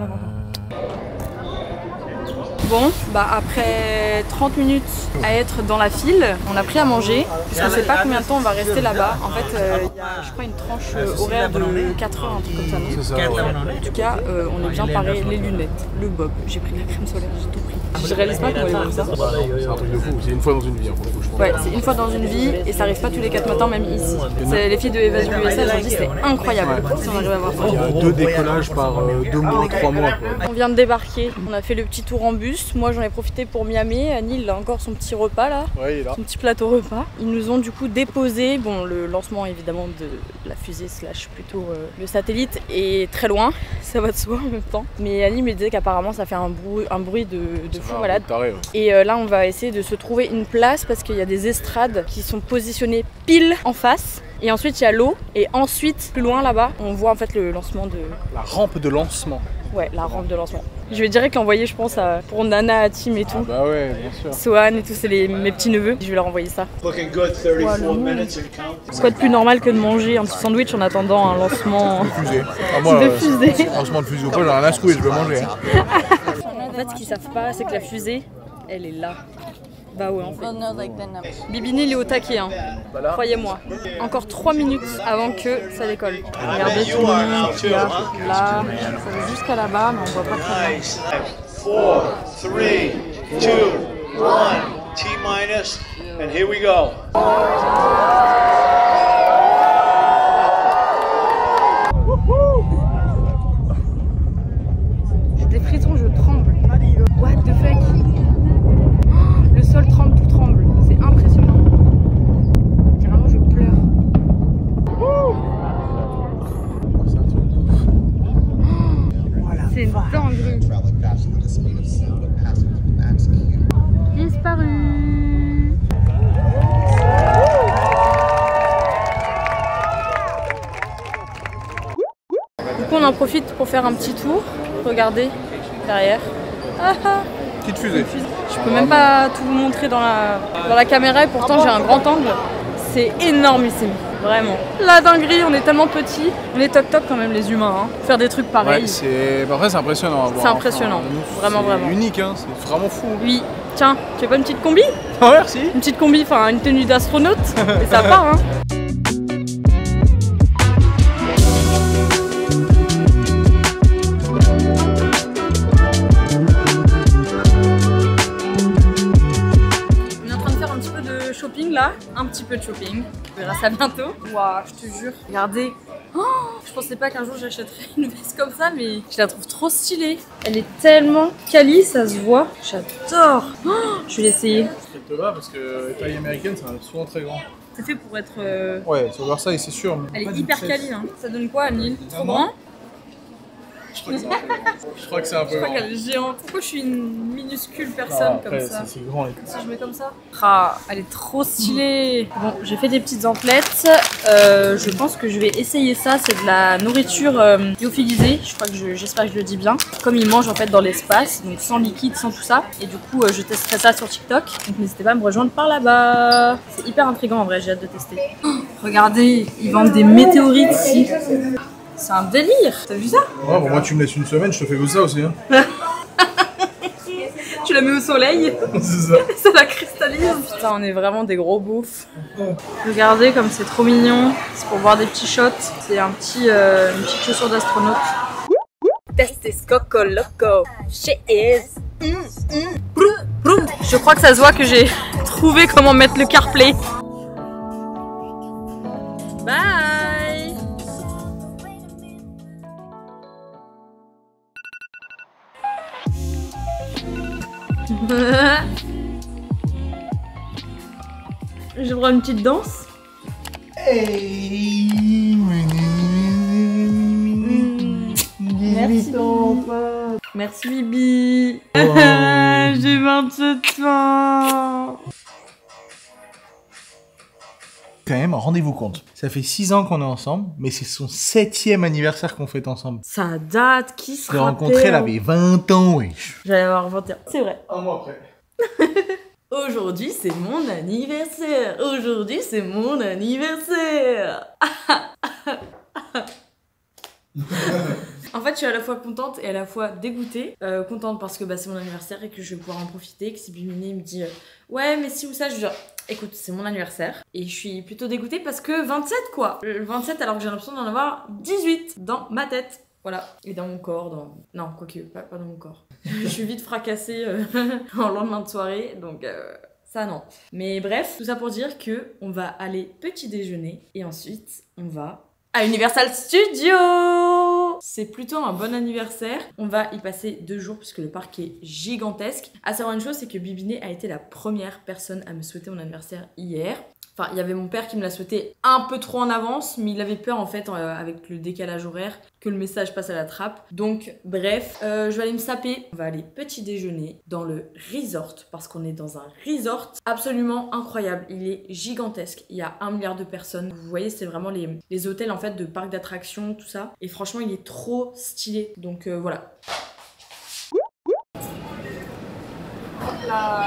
Bon, bah après 30 minutes à être dans la file, on a pris à manger. Parce qu'on sait pas combien de temps on va rester là-bas. En fait, il y a, je crois, une tranche horaire de 4 heures, un truc comme ça, non?
C'est ça, ouais.
En tout cas, on est bien paré, les lunettes, le bob. J'ai pris de la crème solaire, j'ai tout pris. Je réalise pas qu'on est comme ça.
C'est un truc de fou, c'est une fois dans une vie, hein, pour le coup, je pense.
Ouais, c'est une fois dans une vie et ça arrive pas tous les 4 matins, même ici. Les filles de Évasion USA, elles ont dit c'est incroyable si on arrive à voir ça.
Il y a 2 décollages par 2 mois, 3 mois. Quoi.
On vient de débarquer, on a fait le petit tour en bus. Moi j'en ai profité pour Miami. Annie il a encore son petit repas là,
Ouais, il est là.
son petit plateau repas. Ils nous ont du coup déposé, bon le lancement évidemment de la fusée slash plutôt le satellite est très loin, ça va de soi en même temps. Mais Annie me disait qu'apparemment ça fait un bruit de fou malade.
Taré, ouais.
Et là on va essayer de se trouver une place parce qu'il y a des estrades qui sont positionnées pile en face. Et ensuite il y a l'eau et ensuite plus loin là-bas on voit en fait le lancement de...
La rampe de lancement.
Ouais, la rampe de lancement. Je vais direct l'envoyer je pense pour Nana, Tim et tout.
Ah bah ouais, bien sûr.
Sohan et tout, c'est mes petits neveux. Je vais leur envoyer ça.
Looking good, 34 minutes and counting.
C'est quoi de plus normal que de manger un petit sandwich en attendant un lancement
Fusée. Ah, moi,
de fusée.
Lancement de fusée ou pas, j'ai rien à secouer, je veux manger. Hein.
En fait ce qu'ils savent pas c'est que la fusée, elle est là. Bah ouais en fait. Bibini il est au taquet hein. Croyez-moi. Encore 3 minutes avant que ça décolle. Regardez tout le monde qu'il y a là. Ça va jusqu'à là-bas mais on voit pas très bien.
4, 3, 2, 1, T-minus, and here we go.
J'ai des frissons, je tremble. What the fuck? Le sol tremble, tout tremble. C'est impressionnant. Carrément, je pleure. faire un petit tour. Regardez, derrière. Ah, ah.
Petite fusée.
Je peux même pas tout vous montrer dans la caméra et pourtant j'ai un grand angle. C'est énormissime, vraiment. La dinguerie, on est tellement petits. On est toc toc quand même les humains, hein. Faire des trucs pareils.
Ouais, après c'est impressionnant à voir.
C'est impressionnant, vraiment.
C'est unique, hein. C'est vraiment fou.
Oui, tiens, tu veux pas une petite combi?
Oh, merci.
Une petite combi, enfin une tenue d'astronaute, et ça part, hein. Shopping là, un petit peu de shopping, on verra ça bientôt. Waouh, je te jure, regardez. Oh, je pensais pas qu'un jour j'achèterais une veste comme ça, mais je la trouve trop stylée. Elle est tellement quali, ça se voit. J'adore. Oh, je vais l'essayer.
Ça te va parce que les tailles américaines, ça va être souvent très grand.
C'est fait pour être.
Ouais, sur Versailles, c'est sûr. Mais
elle est hyper quali. Hein. Ça donne quoi, Anil? Trop grand?
Je crois que c'est un peu grand.
Je crois qu'elle est géante. Pourquoi je suis une minuscule personne comme ça?
C'est grand.
Si je mets comme ça. Ah, elle est trop stylée. Bon, j'ai fait des petites emplettes. Je pense que je vais essayer ça. C'est de la nourriture lyophilisée. Je crois que j'espère que je le dis bien. Comme ils mangent en fait dans l'espace, donc sans liquide, sans tout ça. Et du coup, je testerai ça sur TikTok. Donc n'hésitez pas à me rejoindre par là-bas. C'est hyper intriguant en vrai. J'ai hâte de tester. Oh, regardez, ils vendent des météorites ici. C'est un délire, t'as vu ça?
Ouais, bon, moi tu me laisses une semaine, je te fais que ça aussi. Hein.
Tu la mets au soleil,
c'est ça.
Ça la cristallise. Putain, on est vraiment des gros bouffes. Regardez comme c'est trop mignon. C'est pour boire des petits shots. C'est une petite chaussure d'astronaute. Test is coco loco. She is. Je crois que ça se voit que j'ai trouvé comment mettre le CarPlay. Bye. Je prends une petite danse. Merci. Merci Bibi. J'ai 27 ans.
Quand même, rendez-vous compte. Ça fait 6 ans qu'on est ensemble, mais c'est son 7e anniversaire qu'on fête ensemble.
Ça date, qui se
Je l'ai
rappelle?
rencontré, elle avait 20 ans, wesh.
J'allais avoir 21. C'est vrai.
Un mois après.
Aujourd'hui, c'est mon anniversaire. Aujourd'hui, c'est mon anniversaire. En fait, je suis à la fois contente et à la fois dégoûtée. Contente parce que c'est mon anniversaire et que je vais pouvoir en profiter. Que si Bimini me dit ouais, mais si ou ça, je dis écoute, c'est mon anniversaire. Et je suis plutôt dégoûtée parce que 27 quoi. 27 alors que j'ai l'impression d'en avoir 18 dans ma tête. Voilà. Et dans mon corps, non, quoique, pas dans mon corps. Je suis vite fracassée en lendemain de soirée, donc ça non. Mais bref, tout ça pour dire que on va aller petit déjeuner et ensuite on va à Universal Studios. C'est plutôt un bon anniversaire. On va y passer 2 jours puisque le parc est gigantesque. À savoir une chose, c'est que Bibiné a été la première personne à me souhaiter mon anniversaire hier. Enfin, il y avait mon père qui me l'a souhaité un peu trop en avance, mais il avait peur en fait avec le décalage horaire que le message passe à la trappe. Donc bref, je vais aller me saper. On va aller petit déjeuner dans le resort parce qu'on est dans un resort absolument incroyable. Il est gigantesque. Il y a 1 milliard de personnes. Vous voyez, c'est vraiment les hôtels en fait de parcs d'attractions, tout ça. Et franchement, il est trop stylé. Donc voilà.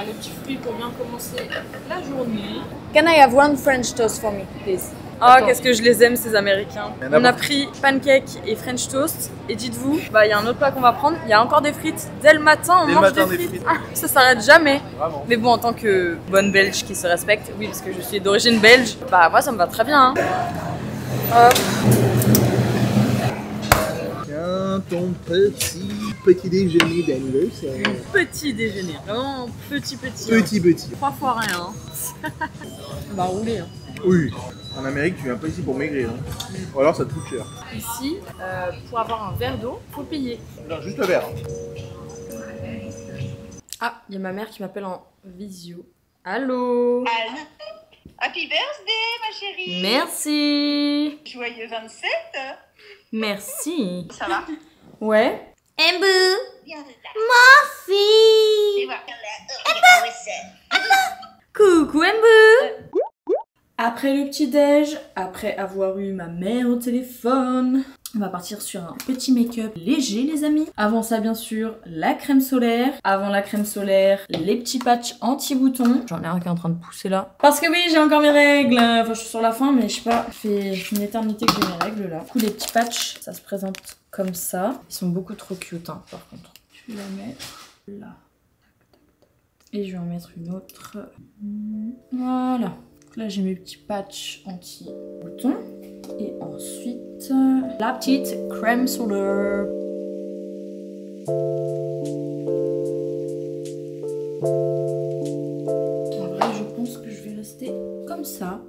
Les petits fruits pour bien commencer la journée.
Can I have one French toast for me, please?
Ah, qu'est-ce que je les aime ces Américains. On a pris pancake et French toast. Et dites-vous, il y a un autre plat qu'on va prendre. Il y a encore des frites. Dès le matin, on mange des frites. Ah, ça s'arrête jamais.
Vraiment.
Mais bon, en tant que bonne Belge qui se respecte, oui, parce que je suis d'origine belge, moi ça me va très bien. Hein. Hop.
Tiens, ton petit déjeuner d'anniversaire.
Petit déjeuner, vraiment petit.
Petit.
3 fois rien. On va rouler. Hein.
Oui. En Amérique, tu viens pas ici pour maigrir. Hein. Ou alors ça te coûte cher.
Ici, pour avoir un verre d'eau, faut payer.
Non, juste le verre.
Ah, il y a ma mère qui m'appelle en visio. Allô?
Allô? Happy birthday, ma chérie!
Merci!
Joyeux 27!
Merci!
Ça va?
Ouais?
Embu,
Viens là.
ma fille.
Et voilà.
Coucou Embu! Après le petit-déj, après avoir eu ma mère au téléphone, on va partir sur un petit make-up léger les amis. Avant ça bien sûr, la crème solaire. Avant la crème solaire, les petits patchs anti-boutons. J'en ai un qui est en train de pousser là. Parce que oui, j'ai encore mes règles. Enfin, je suis sur la fin, mais je sais pas, ça fait une éternité que j'ai mes règles là. Du coup, les petits patchs, ça se présente comme ça. Ils sont beaucoup trop cute hein, par contre. Je vais la mettre là. Et je vais en mettre une autre. Voilà. Là j'ai mes petits patchs anti-boutons. Et ensuite, la petite crème solaire. En vrai, je pense que je vais rester comme ça.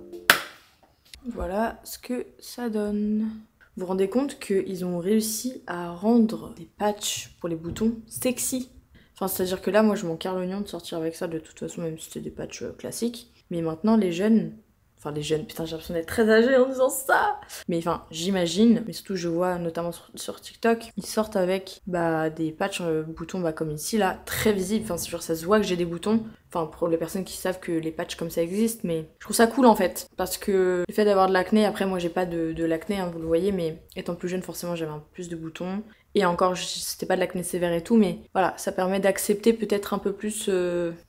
Voilà ce que ça donne. Vous vous rendez compte qu'ils ont réussi à rendre des patchs pour les boutons sexy. Enfin, c'est-à-dire que là, moi, je m'en carre l'oignon de sortir avec ça de toute façon, même si c'était des patchs classiques. Mais maintenant, les jeunes... Enfin, les jeunes, putain, j'ai l'impression d'être très âgée en disant ça. Mais enfin, j'imagine, mais surtout, je vois notamment sur TikTok, ils sortent avec des patchs boutons comme ici, là, très visibles. Enfin, c'est genre, ça se voit que j'ai des boutons. Enfin, pour les personnes qui savent que les patchs comme ça existent, mais je trouve ça cool en fait. Parce que le fait d'avoir de l'acné, après, moi, j'ai pas de l'acné, hein, vous le voyez, mais étant plus jeune, forcément, j'avais un peu plus de boutons. Et encore, c'était pas de l'acné sévère et tout, mais voilà, ça permet d'accepter peut-être un peu plus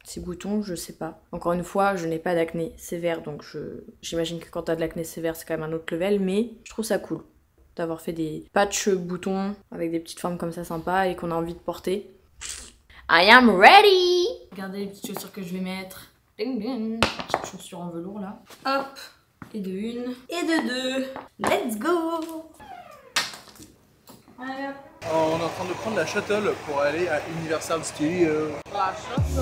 ces boutons, je sais pas. Encore une fois, je n'ai pas d'acné sévère, donc j'imagine que quand t'as de l'acné sévère, c'est quand même un autre level, mais je trouve ça cool d'avoir fait des patchs boutons avec des petites formes comme ça sympas et qu'on a envie de porter. I am ready! Regardez les petites chaussures que je vais mettre. Ding ding. Petites chaussures en velours là. Hop! Et de une, et de deux. Let's go! Allez hop!
On est en train de prendre la shuttle pour aller à Universal Studios.
La shuttle.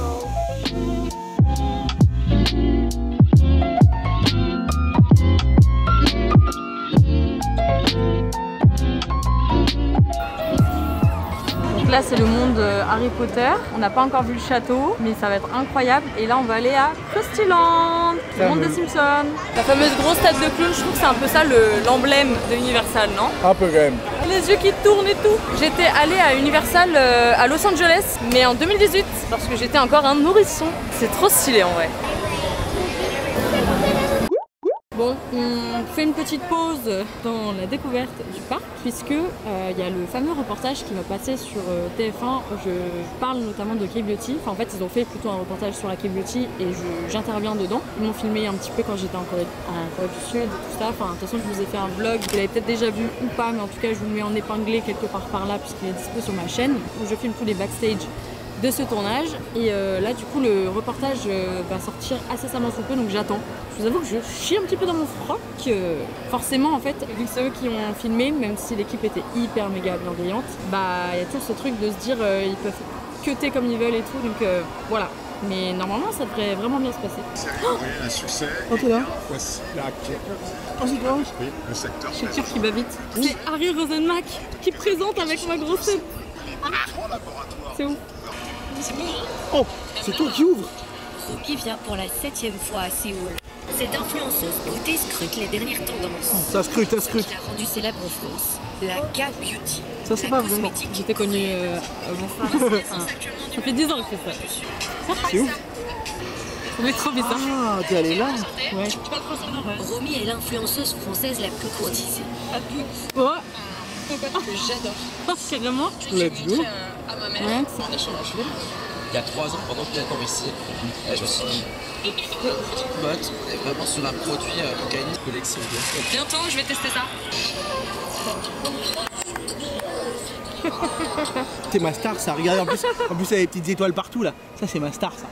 Donc là c'est le monde Harry Potter. On n'a pas encore vu le château, mais ça va être incroyable. Et là on va aller à Krustyland, le monde des Simpsons. La fameuse grosse tête de clown, je trouve que c'est un peu ça l'emblème de Universal, non?
Un peu quand même.
Les yeux qui tournent et tout. J'étais allée à Universal à Los Angeles, mais en 2018, parce que j'étais encore un nourrisson. C'est trop stylé en vrai. Bon, on fait une petite pause dans la découverte du parc, puisque y a le fameux reportage qui va passer sur TF1. Je parle notamment de K-Beauty. Enfin, en fait, ils ont fait plutôt un reportage sur la K-Beauty et j'interviens dedans. Ils m'ont filmé un petit peu quand j'étais en Corée du Sud et tout ça. Enfin, de toute façon, je vous ai fait un vlog. Vous l'avez peut-être déjà vu ou pas, mais en tout cas, je vous le mets en épinglé quelque part par là, puisqu'il est dispo sur ma chaîne, où je filme tous les backstage de ce tournage. Et là, du coup, le reportage va sortir incessamment sous peu, donc j'attends. Je vous avoue que je chie un petit peu dans mon froc. Forcément, en fait, vu que c'est eux qui ont filmé, même si l'équipe était hyper méga bienveillante, il y a toujours ce truc de se dire ils peuvent cutter comme ils veulent et tout, donc voilà. Mais normalement, ça devrait vraiment bien se passer.
C'est un succès.
Oh, t'es là?
Voici la
Oh, c'est toi?
Oui, le secteur.
Je suis sûre qu'il va vite. C'est Harry Rosenmack qui présente avec ma grosse tête. C'est ouf.
Oh, c'est toi qui ouvre?
Qui vient pour la 7e fois à Séoul. Cette influenceuse beauté scrute les dernières tendances.
Ça scrute, ça scrute.
Qui l'a rendue célèbre en France. La K-Beauty.
Ça c'est pas vraiment.
J'étais connue avant ça. Ça fait 10 ans que je fais ça.
C'est ouf.
C'est trop bizarre.
Ah, t'es allée là?
Ouais.
Romy est l'influenceuse française la plus courtisée.
Ouais. J'adore. Carrément.
Let's go.
Ouais.
Il y a 3 ans, pendant qu'il attend ici, je me suis dit, petite botte, on est vraiment sur un produit organique collection.
Bientôt, je vais tester ça.
C'est ma star ça, regardez en plus il y a des petites étoiles partout là. Ça c'est ma star ça.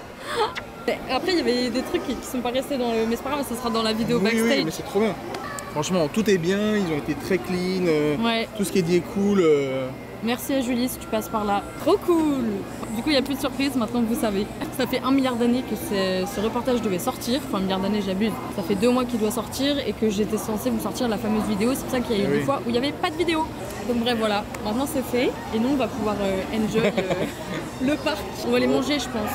Après il y avait des trucs qui sont pas restés dans le... Mais c'est pas grave, ça sera dans la vidéo
Oui,
backstage.
oui, mais c'est trop bien. Franchement, tout est bien, ils ont été très clean,
ouais.
Tout ce qui est dit est cool.
Merci à Julie si tu passes par là. Trop cool. Du coup, il n'y a plus de surprise, maintenant que vous savez. Ça fait 1 milliard d'années que ce reportage devait sortir. Enfin, 1 milliard d'années, j'abuse. Ça fait 2 mois qu'il doit sortir et que j'étais censée vous sortir la fameuse vidéo. C'est pour ça qu'il y a eu une fois où il n'y avait pas de vidéo. Donc bref, voilà. Maintenant, c'est fait. Et nous, on va pouvoir enjoy le parc. On va les manger, je pense.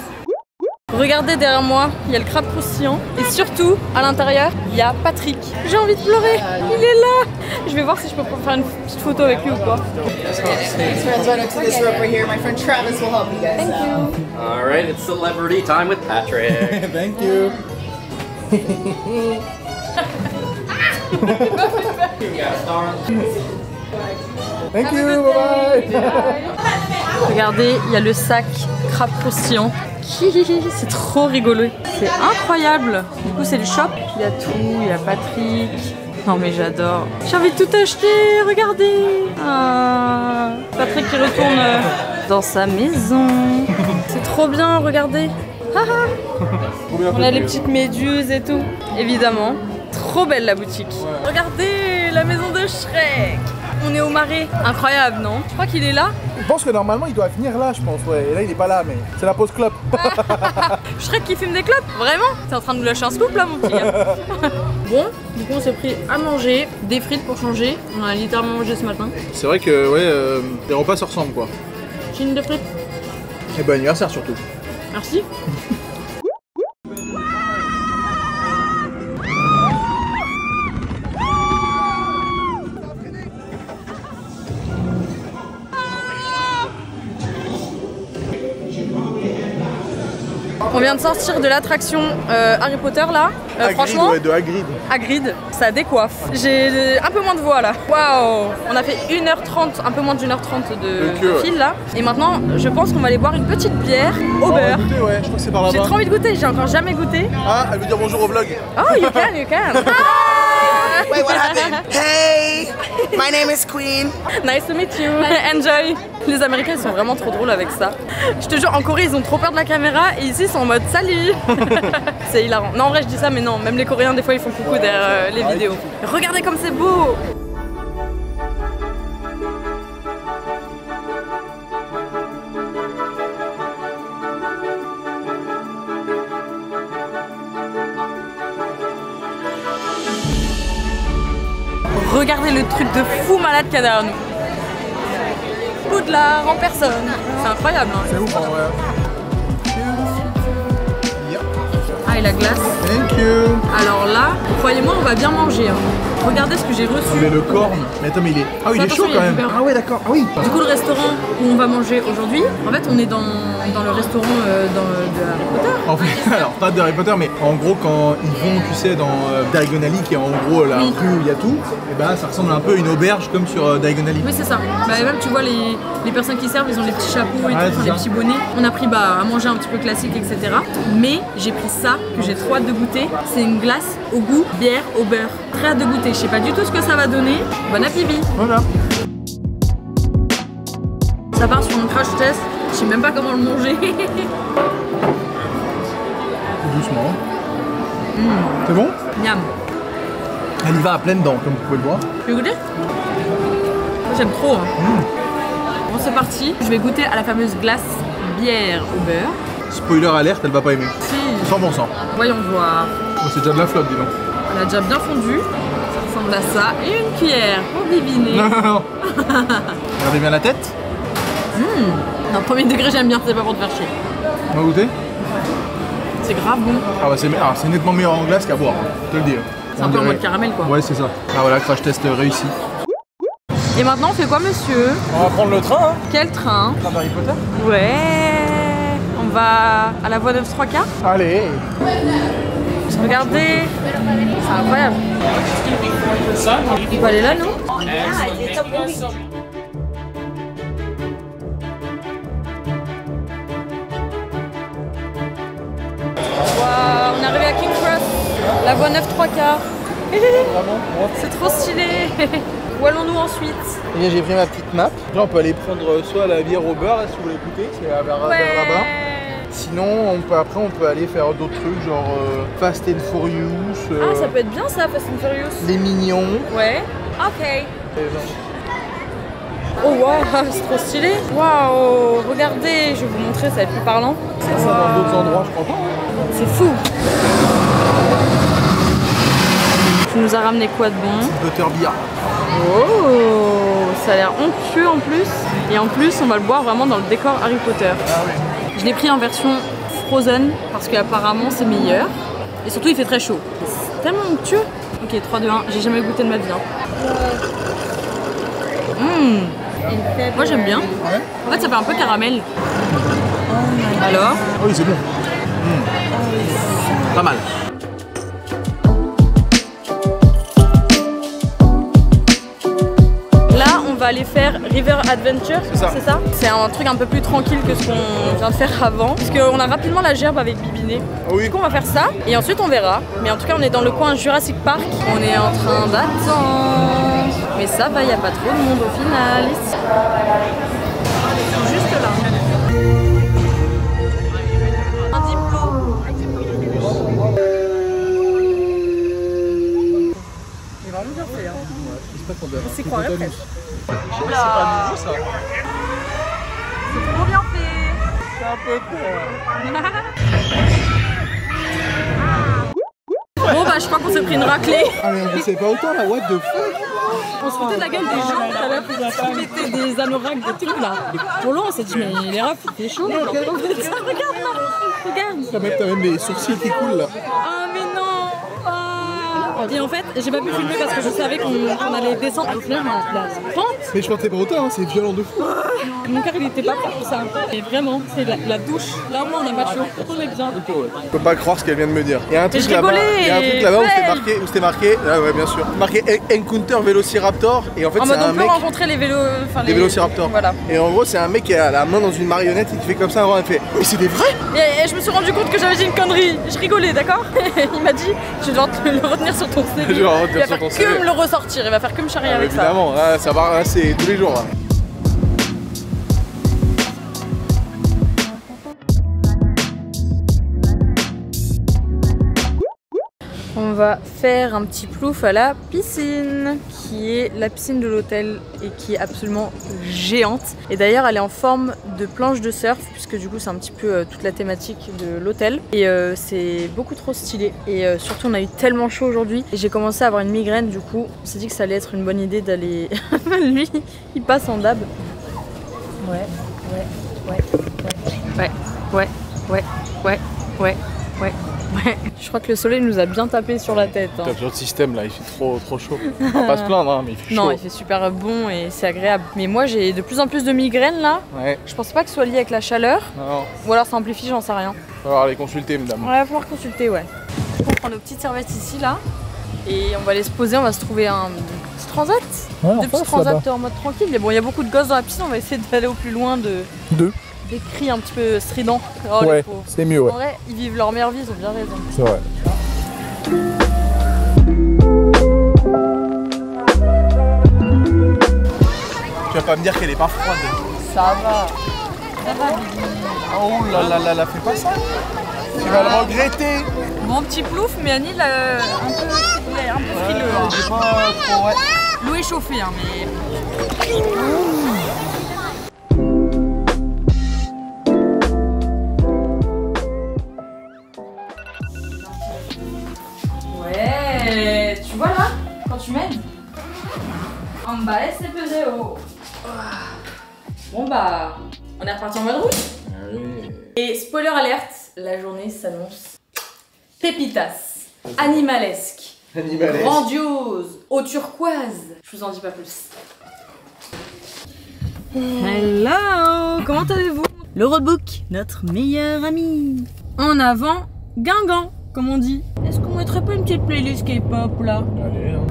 Regardez derrière moi, il y a le crabe croustillant. Et surtout, à l'intérieur, il y a Patrick. J'ai envie de pleurer. Il est là. Je vais voir si je peux faire une petite photo avec lui ou quoi. Thank you.
Alright, it's celebrity time with Patrick.
Thank you. Thank you, bye bye.
Regardez, il y a le sac crabe croustillant. C'est trop rigolo. C'est incroyable. Du coup, c'est le shop. Il y a tout, il y a Patrick. Non mais j'adore. J'ai envie de tout acheter, regardez. Ah, Patrick qui retourne dans sa maison. C'est trop bien, regardez. On a les petites méduses et tout. Évidemment. Trop belle la boutique. Regardez la maison de Shrek. On est au marais. Incroyable, non? Je crois qu'il est là.
Je pense que normalement il doit venir là, je pense, ouais. Et là il est pas là, mais c'est la pause clope.
Shrek qui fume des clopes? Vraiment? T'es en train de nous lâcher un scoop là, mon petit gars. Bon, du coup on s'est pris à manger, des frites pour changer. On a littéralement mangé ce matin.
C'est vrai que, ouais, les repas se ressemblent, quoi.
Chine de frites.
Et bon anniversaire surtout.
Merci. On vient de sortir de l'attraction Harry Potter là.
Hagrid,
Franchement,
ouais, de Hagrid.
Hagrid, ça décoiffe. J'ai un peu moins de voix là. Waouh! On a fait 1h30, un peu moins d'1h30 de fil là. Et maintenant, je pense qu'on va aller boire une petite bière au beurre.
Goûter, ouais, je crois que c'est par là-bas.
J'ai trop envie de goûter, j'ai encore jamais goûté.
Ah, elle veut dire bonjour au vlog.
Oh, you can, you can.
Wait, what happened? Hey, my name is Queen.
Nice to meet you. Enjoy. Les Américains ils sont vraiment trop drôles avec ça. Je te jure, en Corée ils ont trop peur de la caméra et ici ils sont en mode salut. C'est hilarant. Non en vrai je dis ça mais non, même les Coréens des fois ils font coucou derrière les vidéos. Regardez comme c'est beau. Regardez le truc de fou malade qu'il y a derrière nous. Poudlard en personne. C'est incroyable. Hein.
C'est ouf, en vrai.
Ah, et la glace.
Thank you.
Alors là, croyez-moi, on va bien manger. Hein. Regardez ce que j'ai reçu.
Mais le corne. Mais attends, mais il est. Ah oui, il est chaud quand même. Ah ouais, d'accord. Ah oui.
Du coup, le restaurant où on va manger aujourd'hui, en fait, on est dans le restaurant de Harry Potter.
En fait, alors pas de Harry Potter, mais en gros, quand ils vont, tu sais, dans Diagon Alley, qui est en gros la rue où il y a tout, et ben ça ressemble un peu à une auberge comme sur Diagon Alley.
Oui, c'est ça. Bah, même, tu vois, les personnes qui servent, ils ont les petits chapeaux et
Ouais,
tout, les petits bonnets. On a pris à manger un petit peu classique, etc. Mais j'ai pris ça, que j'ai trop hâte de goûter. C'est une glace au goût bière au beurre. Très hâte de goûter. Je sais pas du tout ce que ça va donner. Bon appétit.
Voilà.
Ça part sur mon crash test. Je sais même pas comment le manger.
Doucement. C'est bon?
Miam.
Elle y va à pleines dents, comme vous pouvez le voir.
Tu veux goûter? Moi j'aime trop. Hein. Bon c'est parti. Je vais goûter à la fameuse glace bière au beurre.
Spoiler alerte, elle va pas aimer.
Si.
100%.
Voyons voir.
Oh, c'est déjà de la flotte, dis donc.
Elle a déjà bien fondu. Ça ressemble à ça. Et une cuillère pour biviner.
Non, non, non. Regardez bien la tête.
Non, premier degré j'aime bien, c'est pas pour te faire chier.
On va goûter?
C'est grave bon.
Ah bah c'est nettement meilleur en glace qu'à boire, je te le dis.
C'est un peu en mode caramel quoi.
Ouais, c'est ça. Ah voilà, crash test réussi.
Et maintenant on fait quoi monsieur?
On va prendre le train, hein.
Quel train?
Train d'Harry Potter.
Ouais. On va à la voie 9 3/4.
Allez.
Regardez. C'est incroyable. On peut aller là nous? Wow, on est arrivé à King Cross, la voie 9 3/4. C'est trop stylé. Où allons-nous ensuite?
Eh bien, j'ai pris ma petite map. Là, on peut aller prendre soit la bière au beurre, là, si vous voulez goûter, c'est vers là-bas. Sinon, après, on peut aller faire d'autres trucs, genre Fast and Furious.
Ah, ça peut être bien ça, Fast and Furious.
Les Mignons.
Ouais. Ok. Oh waouh, c'est trop stylé. Waouh, regardez, je vais vous montrer, ça va être plus parlant.
Ça dans d'autres endroits, je crois pas.
C'est fou. Tu nous as ramené quoi de bon?
Butterbeer.
Oh, ça a l'air onctueux en plus. Et en plus, on va le boire vraiment dans le décor Harry Potter.
Ah oui.
Je l'ai pris en version frozen parce qu'apparemment c'est meilleur. Et surtout, il fait très chaud. C'est tellement onctueux. Ok, 3, 2, 1. J'ai jamais goûté de ma vie. Hein. Moi, j'aime bien.
Ouais.
En fait, ça fait un peu caramel. Alors?
Oh oui, c'est bon. Pas mal.
aller faire River Adventure, c'est ça? C'est un truc un peu plus tranquille que ce qu'on vient de faire avant. Parce qu'on a rapidement la gerbe avec Bibiné.
Oui.
Du coup, on va faire ça et ensuite on verra. Mais en tout cas, on est dans le coin Jurassic Park. On est en train d'attendre. Mais ça va, il n'y a pas trop de monde au final. Juste là. Un diplôme. Il est vraiment bien fait. Hein. C'est quoi la presque?
C'est pas nouveau ça.
C'est trop bien fait.
C'est un peu con.
Bon bah je crois qu'on s'est pris une raclée.
Ah mais on savait pas autant là, what the fuck.
On se foutait de la gueule des gens tout à l'heure qui mettaient des anoraks, des trucs là. Pour l'eau on s'est dit mais les refs il fait chaud. Regarde là, regarde.
T'as même les sourcils qui coulent là.
Ah mais non. Et en fait j'ai pas pu filmer parce que je savais qu'on allait descendre au final la pente.
Mais je partais pas autant, hein, c'est violent de fou.
Mon cœur il était pas prêt pour ça. Et vraiment c'est la douche. Là au moins on a pas chaud. On est bien.
Je peux pas croire ce qu'elle vient de me dire. Il y a un truc
là-bas
où c'était marqué, là ouais bien sûr, marqué Encounter Velociraptor et en fait c'est un mec.
On peut rencontrer les
Vélociraptors.
Voilà.
Et en gros c'est un mec qui a la main dans une marionnette et qui fait comme ça avant, il fait mais c'est des vrais.
Et je me suis rendu compte que j'avais dit une connerie. Je rigolais, d'accord. Il m'a dit je dois le retenir sur ton CV. Il va faire que me le ressortir, il va faire que me charrier avec
évidemment, ça. Évidemment, ça va, c'est tous les jours là.
On va faire un petit plouf à la piscine, qui est la piscine de l'hôtel et qui est absolument géante. Et d'ailleurs elle est en forme de planche de surf, puisque du coup c'est un petit peu toute la thématique de l'hôtel. Et c'est beaucoup trop stylé. Et surtout on a eu tellement chaud aujourd'hui. Et j'ai commencé à avoir une migraine, du coup on s'est dit que ça allait être une bonne idée d'aller... Lui, il passe en dab. Ouais. Je crois que le soleil nous a bien tapé sur la tête. Hein.
T'as besoin de système là, il fait trop chaud. On va pas se plaindre, hein, mais il fait chaud.
Non, il fait super bon et c'est agréable. Mais moi j'ai de plus en plus de migraines là.
Ouais.
Je pense pas que ce soit lié avec la chaleur.
Non.
Ou alors ça amplifie, j'en sais rien.
On va falloir les consulter, madame.
On va falloir consulter, ouais. On prend nos petites serviettes ici là. Et on va aller se poser, on va se trouver un petit transat.
Ouais,
deux petits transats en mode tranquille. Mais bon, il y a beaucoup de gosses dans la piscine, on va essayer d'aller au plus loin de... Des cris un petit peu stridents. Oh,
ouais, c'est mieux, ouais.
En vrai, ils vivent leur meilleure vie, ils ont bien raison.
C'est vrai. Tu vas pas me dire qu'elle est pas froide.
Ça va, Bibi.
Oh là là, fais pas ça. Tu vas le regretter.
Bon petit plouf, mais Annie il a un peu frileux. Hein.
J'ai pas trop, ouais.
L'eau est chauffée, hein, mais... Ouais, tu vois là, quand tu m'aides, en bas c'est pesé haut. Bon bah, on est reparti en mode route. Et spoiler alerte, la journée s'annonce pépitas, animalesque, grandiose, eau turquoise. Je vous en dis pas plus. Hello, comment allez-vous? Le roadbook, notre meilleur ami. En avant, Guingamp, comme on dit. Est-ce qu'on mettrait pas une petite playlist K-pop là?
Allez, hein.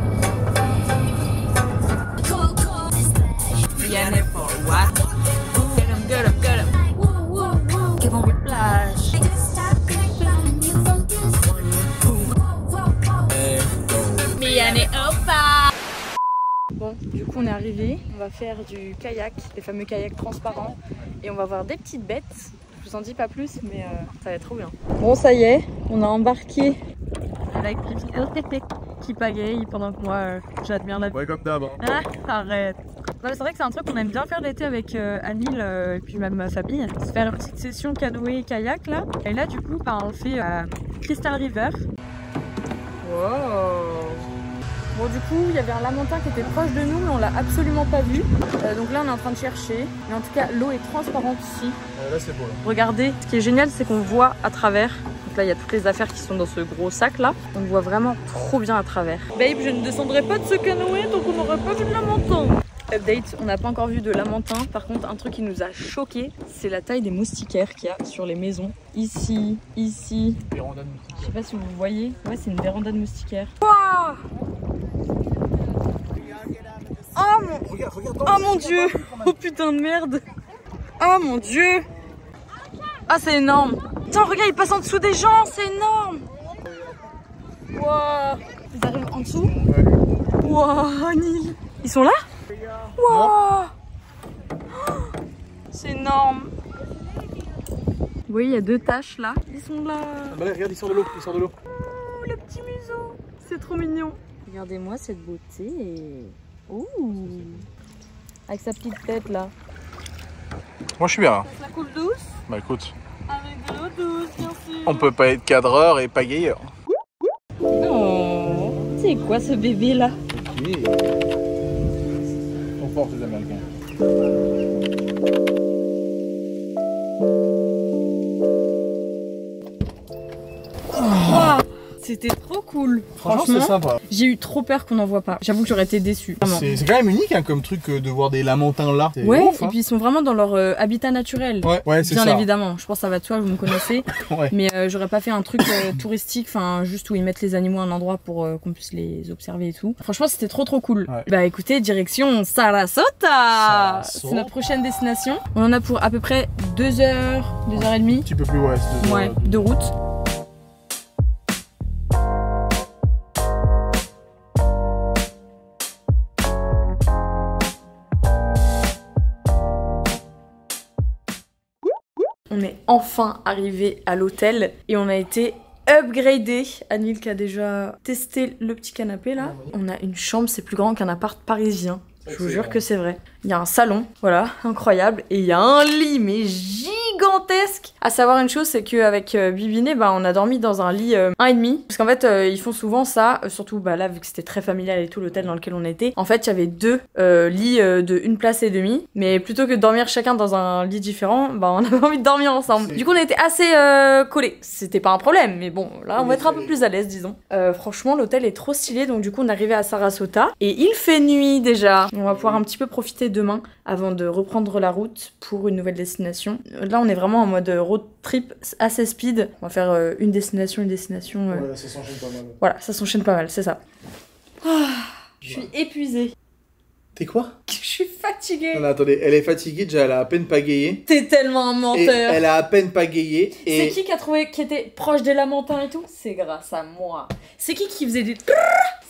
Bon, du coup on est arrivé, on va faire du kayak, les fameux kayaks transparents, et on va voir des petites bêtes. Je vous en dis pas plus, mais ça va être trop bien. Bon, ça y est, on a embarqué avec qui pagaille pendant que moi j'admire la vie.
Ouais, comme d'hab.
Ah, arrête. C'est vrai que c'est un truc qu'on aime bien faire l'été avec Anil et puis même ma famille. Se faire une petite session canoë kayak là. Et là du coup on le fait à Crystal River. Wow. Bon du coup il y avait un lamentin qui était proche de nous mais on l'a absolument pas vu. Donc là on est en train de chercher. Mais en tout cas l'eau est transparente ici.
Là c'est beau là.
Regardez, ce qui est génial c'est qu'on voit à travers. Donc là il y a toutes les affaires qui sont dans ce gros sac là. On voit vraiment trop bien à travers. Babe, je ne descendrai pas de ce canoë donc on n'aurait pas vu de lamentin. Update, on n'a pas encore vu de lamentin. Par contre un truc qui nous a choqué, c'est la taille des moustiquaires qu'il y a sur les maisons. Ici, ici.
Véranda de moustiquaires.
Je sais pas si vous voyez. Ouais, c'est une véranda de moustiquaires. Wow. Oh mon...
Regarde,
Oh mon dieu. Oh putain de merde. Oh mon dieu. Ah c'est énorme. Tiens regarde, il passe en dessous des gens, c'est énorme. Wow. Ils arrivent en dessous. Wow, Nil. Ils sont là. Wow. C'est énorme. Oui, il y a 2 taches là. Ils sont là.
Ah bah là, regarde, il sort de l'eau, Oh,
le petit museau. C'est trop mignon. Regardez-moi cette beauté. Ouh. Avec sa petite tête là.
Moi je suis bien.
Ça coule douce.
Bah écoute.
Avec de l'eau douce, bien sûr.
On peut pas être cadreur et pagayeur.
Oh. C'est quoi ce bébé là?
Ok. Trop fort ces Américains.
Wow. C'était trop cool.
Franchement c'est sympa.
J'ai eu trop peur qu'on n'en voit pas. J'avoue que j'aurais été déçue.
C'est quand même unique hein, comme truc de voir des lamantins là.
Ouais,
ouf, hein.
et puis ils sont vraiment dans leur habitat naturel.
Ouais, c'est ça.
Bien évidemment, je pense que ça va de soi, vous me connaissez.
Ouais.
Mais j'aurais pas fait un truc touristique, enfin juste où ils mettent les animaux à un endroit pour qu'on puisse les observer et tout. Franchement, c'était trop cool.
Ouais.
Bah écoutez, direction Sarasota. C'est notre prochaine destination. On en a pour à peu près 2 heures, 2 heures et demie.
Un petit peu plus, ouais.
Ouais, de route. On est enfin arrivé à l'hôtel et on a été upgradé. Anil qui a déjà testé le petit canapé là. On a une chambre, c'est plus grand qu'un appart parisien. Je vous jure que c'est vrai. Il y a un salon, voilà, incroyable. Et il y a un lit, mais gigantesque. À savoir une chose, c'est qu'avec Bibiné, bah, on a dormi dans un lit 1,5. Parce qu'en fait, ils font souvent ça, surtout bah, là, vu que c'était très familial et tout, l'hôtel dans lequel on était. En fait, il y avait 2 lits de 1 place et demie. Mais plutôt que de dormir chacun dans un lit différent, bah, on avait envie de dormir ensemble. Du coup, on était assez collés. C'était pas un problème, mais bon, là, on va être un peu plus à l'aise, disons. Franchement, l'hôtel est trop stylé, donc du coup, on est arrivé à Sarasota. Et il fait nuit déjà. On va pouvoir un petit peu profiter demain avant de reprendre la route pour une nouvelle destination. Là, on est vraiment en mode road trip assez speed. On va faire une destination.
Ouais, ça s'enchaîne pas mal.
Voilà, ça s'enchaîne pas mal, c'est ça. Je suis épuisée.
T'es quoi?
Je suis fatiguée.
Non, attendez, elle est fatiguée, déjà elle a à peine pagayé.
T'es tellement un menteur.
Et elle a à peine pagayé. Et...
C'est qui a trouvé qui était proche des lamentins et tout? C'est grâce à moi. C'est qui faisait des...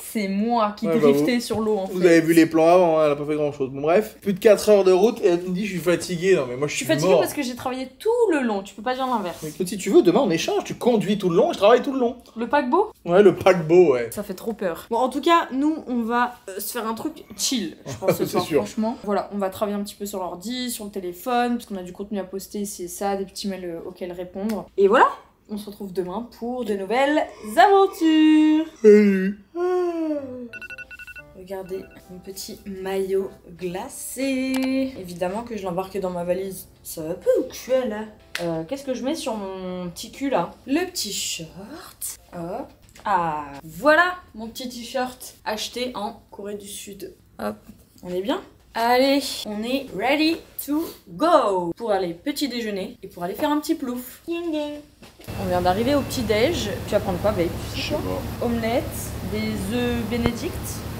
C'est moi qui driftais sur l'eau en fait.
Vous avez vu les plans avant, hein, elle a pas fait grand chose. Bon bref, plus de 4 heures de route et elle me dit je suis fatiguée. Non mais moi je suis
fatiguée
mort.
parce que j'ai travaillé tout le long, tu peux pas dire l'inverse.
Mais si tu veux, demain on échange, tu conduis tout le long et je travaille tout le long.
Le paquebot?
Ouais, le paquebot, ouais.
Ça fait trop peur. Bon en tout cas, nous on va se faire un truc chill, je pense ce soir, franchement. Voilà, on va travailler un petit peu sur l'ordi, sur le téléphone, parce qu'on a du contenu à poster ici et ça, des petits mails auxquels répondre. Et voilà, on se retrouve demain pour de nouvelles aventures.
Salut.
Regardez mon petit maillot glacé. Évidemment que je l'embarque dans ma valise. Ça va pas ou quoi là? Qu'est-ce que je mets sur mon petit cul là? Le petit short. Hop. Ah, voilà mon petit t-shirt acheté en Corée du Sud. Hop, on est bien? Allez, on est ready to go pour aller petit déjeuner et pour aller faire un petit plouf. Ding ding. On vient d'arriver au petit déj. Tu vas prendre quoi, babe?
Je sais pas.
Omelette, des œufs Bénédicte,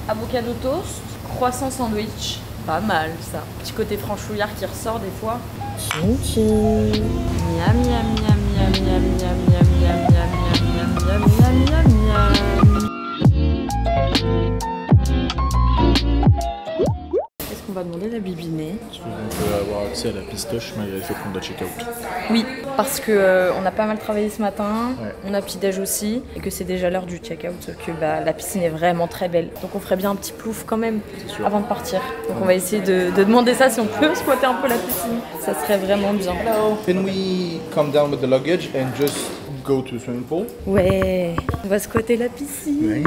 avocado toast, croissant sandwich. Pas mal ça. Petit côté franchouillard qui ressort des fois. Tchim miam miam miam miam miam miam miam miam miam miam miam miam miam. Qu'est-ce qu'on va demander à Bibiné?
Est-ce qu'on peut avoir accès à la pistoche malgré le fait qu'on doit check-out?
Oui, parce que on a pas mal travaillé ce matin,
Ouais.
on a petit-déj aussi, et que c'est déjà l'heure du check-out, que bah, la piscine est vraiment très belle. Donc on ferait bien un petit plouf quand même avant de partir. Donc on va essayer de demander ça si on peut squatter un peu la piscine. Ça serait vraiment bien.
Can we come down with the luggage and just go to the swimming pool?
Ouais, on va squatter la piscine.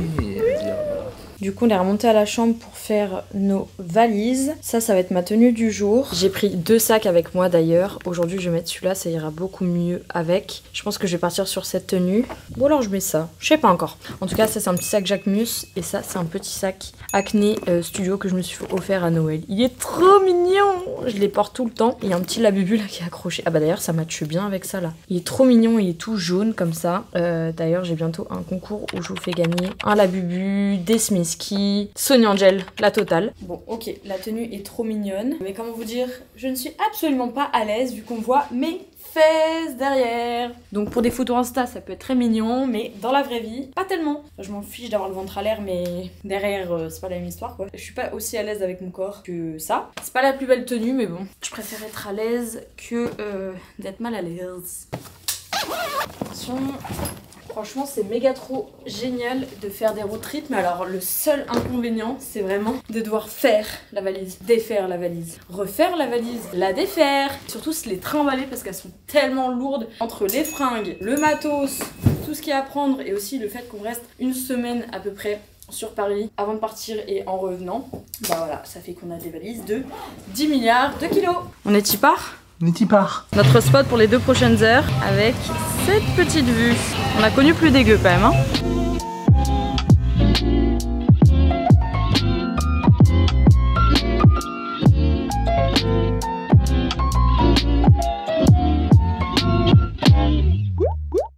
Du coup, on est remonté à la chambre pour faire nos valises. Ça va être ma tenue du jour. J'ai pris 2 sacs avec moi d'ailleurs. Aujourd'hui, je vais mettre celui-là, ça ira beaucoup mieux avec. Je pense que je vais partir sur cette tenue. Ou alors je mets ça, je sais pas encore. En tout cas, ça c'est un petit sac Jacquemus et ça c'est un petit sac Acne Studio que je me suis offert à Noël. Il est trop mignon. Je les porte tout le temps. Et il y a un petit labubu là qui est accroché. Ah bah d'ailleurs, ça matche bien avec ça là. Il est trop mignon, il est tout jaune comme ça. D'ailleurs, j'ai bientôt un concours où je vous fais gagner un labubu, des Smith Ski, Sonny Angel, la totale. Bon, ok, la tenue est trop mignonne. Mais comment vous dire, je ne suis absolument pas à l'aise vu qu'on voit mes fesses derrière. Donc pour des photos Insta, ça peut être très mignon, mais dans la vraie vie, pas tellement. Enfin, je m'en fiche d'avoir le ventre à l'air, mais derrière, c'est pas la même histoire quoi. Je suis pas aussi à l'aise avec mon corps que ça. C'est pas la plus belle tenue, mais bon. Je préfère être à l'aise que d'être mal à l'aise. Attention. Franchement, c'est méga trop génial de faire des road trips, mais alors le seul inconvénient, c'est vraiment de devoir faire la valise, défaire la valise, refaire la valise, la défaire, surtout se les trimballer parce qu'elles sont tellement lourdes entre les fringues, le matos, tout ce qu'il y a à prendre et aussi le fait qu'on reste une semaine à peu près sur Paris avant de partir et en revenant. Bah voilà, ça fait qu'on a des valises de 10 milliards de kilos. On est y part ? Notre spot pour les 2 prochaines heures avec cette petite vue. On a connu plus dégueu quand même hein.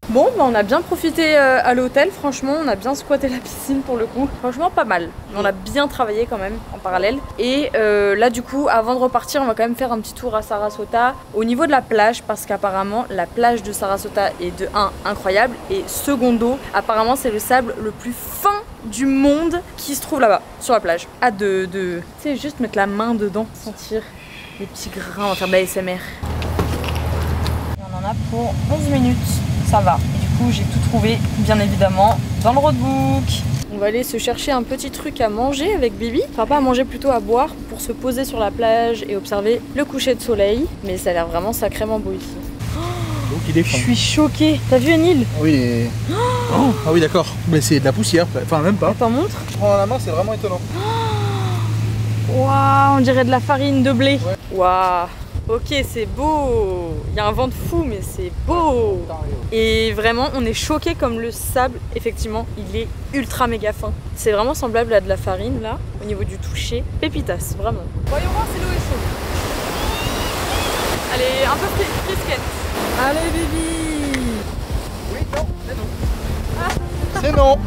Bon, bah on a bien profité à l'hôtel, franchement, on a bien squatté la piscine pour le coup. Franchement, pas mal. On a bien travaillé quand même en parallèle. Et là, du coup, avant de repartir, on va quand même faire un petit tour à Sarasota au niveau de la plage parce qu'apparemment, la plage de Sarasota est de 1 incroyable et secondo, apparemment, c'est le sable le plus fin du monde qui se trouve là-bas, sur la plage. Hâte de tu sais, juste mettre la main dedans, sentir les petits grains, on va faire de l'ASMR. Et on en a pour 11 minutes. Ça va. Et du coup, j'ai tout trouvé, bien évidemment, dans le roadbook. On va aller se chercher un petit truc à manger avec Bibi. Enfin, pas à manger, plutôt à boire pour se poser sur la plage et observer le coucher de soleil. Mais ça a l'air vraiment sacrément beau ici. Je suis choquée. T'as vu une île?
Oui. Oh. Ah oui, d'accord. Mais c'est de la poussière. Enfin, même pas.
T'en montres?
Je prends la main, c'est vraiment étonnant.
Waouh, on dirait de la farine de blé.
Ouais.
Waouh. Ok, c'est beau. Il y a un vent de fou, mais c'est beau. Et vraiment, on est choqué comme le sable, effectivement, il est ultra méga fin. C'est vraiment semblable à de la farine, là, au niveau du toucher. Pépitas, vraiment. Voyons voir si l'eau est chaude. Elle est un peu frisquette. Allez, Bibi.
Oui, non, c'est non. Ah. C'est non.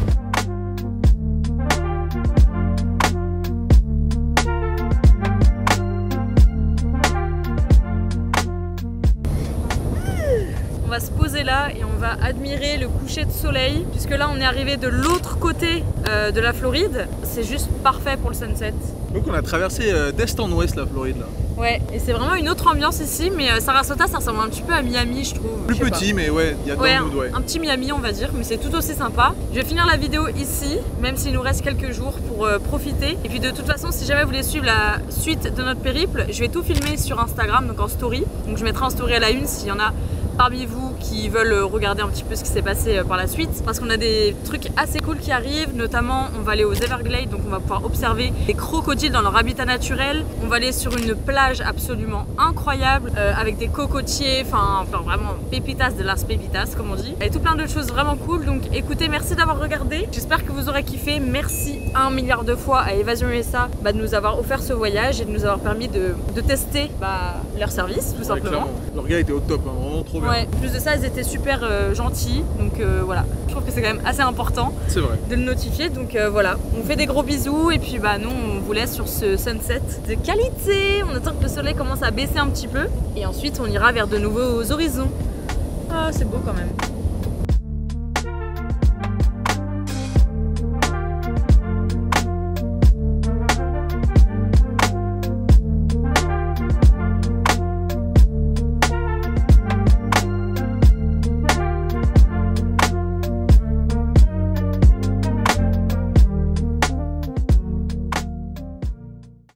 On va se poser là et on va admirer le coucher de soleil puisque là on est arrivé de l'autre côté de la Floride. C'est juste parfait pour le sunset.
Donc on a traversé d'est en ouest la Floride là.
Ouais, et c'est vraiment une autre ambiance ici, mais Sarasota ça ressemble un petit peu à Miami je trouve.
Plus petit mais ouais, il y a dans le mood, ouais.
Un petit Miami on va dire, mais c'est tout aussi sympa. Je vais finir la vidéo ici, même s'il nous reste quelques jours pour profiter. Et puis de toute façon, si jamais vous voulez suivre la suite de notre périple, je vais tout filmer sur Instagram, donc en story. Donc je mettrai en story à la une s'il y en a parmi vous qui veulent regarder un petit peu ce qui s'est passé par la suite, parce qu'on a des trucs assez cool qui arrivent, notamment on va aller aux Everglades, donc on va pouvoir observer les crocodiles dans leur habitat naturel. On va aller sur une plage absolument incroyable avec des cocotiers, enfin vraiment pépitas de las pépitas comme on dit, et tout plein de choses vraiment cool. Donc écoutez, merci d'avoir regardé, j'espère que vous aurez kiffé. Merci 1 milliard de fois à Évasion USA de nous avoir offert ce voyage et de nous avoir permis de tester leur service tout simplement.
Leur gars était au top, hein, vraiment trop bien.
Ouais, plus de ça, ils étaient super gentils, donc voilà, je trouve que c'est quand même assez important de le notifier. Donc voilà, on fait des gros bisous et puis nous on vous laisse sur ce sunset de qualité. On attend que le soleil commence à baisser un petit peu et ensuite on ira vers de nouveaux horizons. Ah, c'est beau quand même.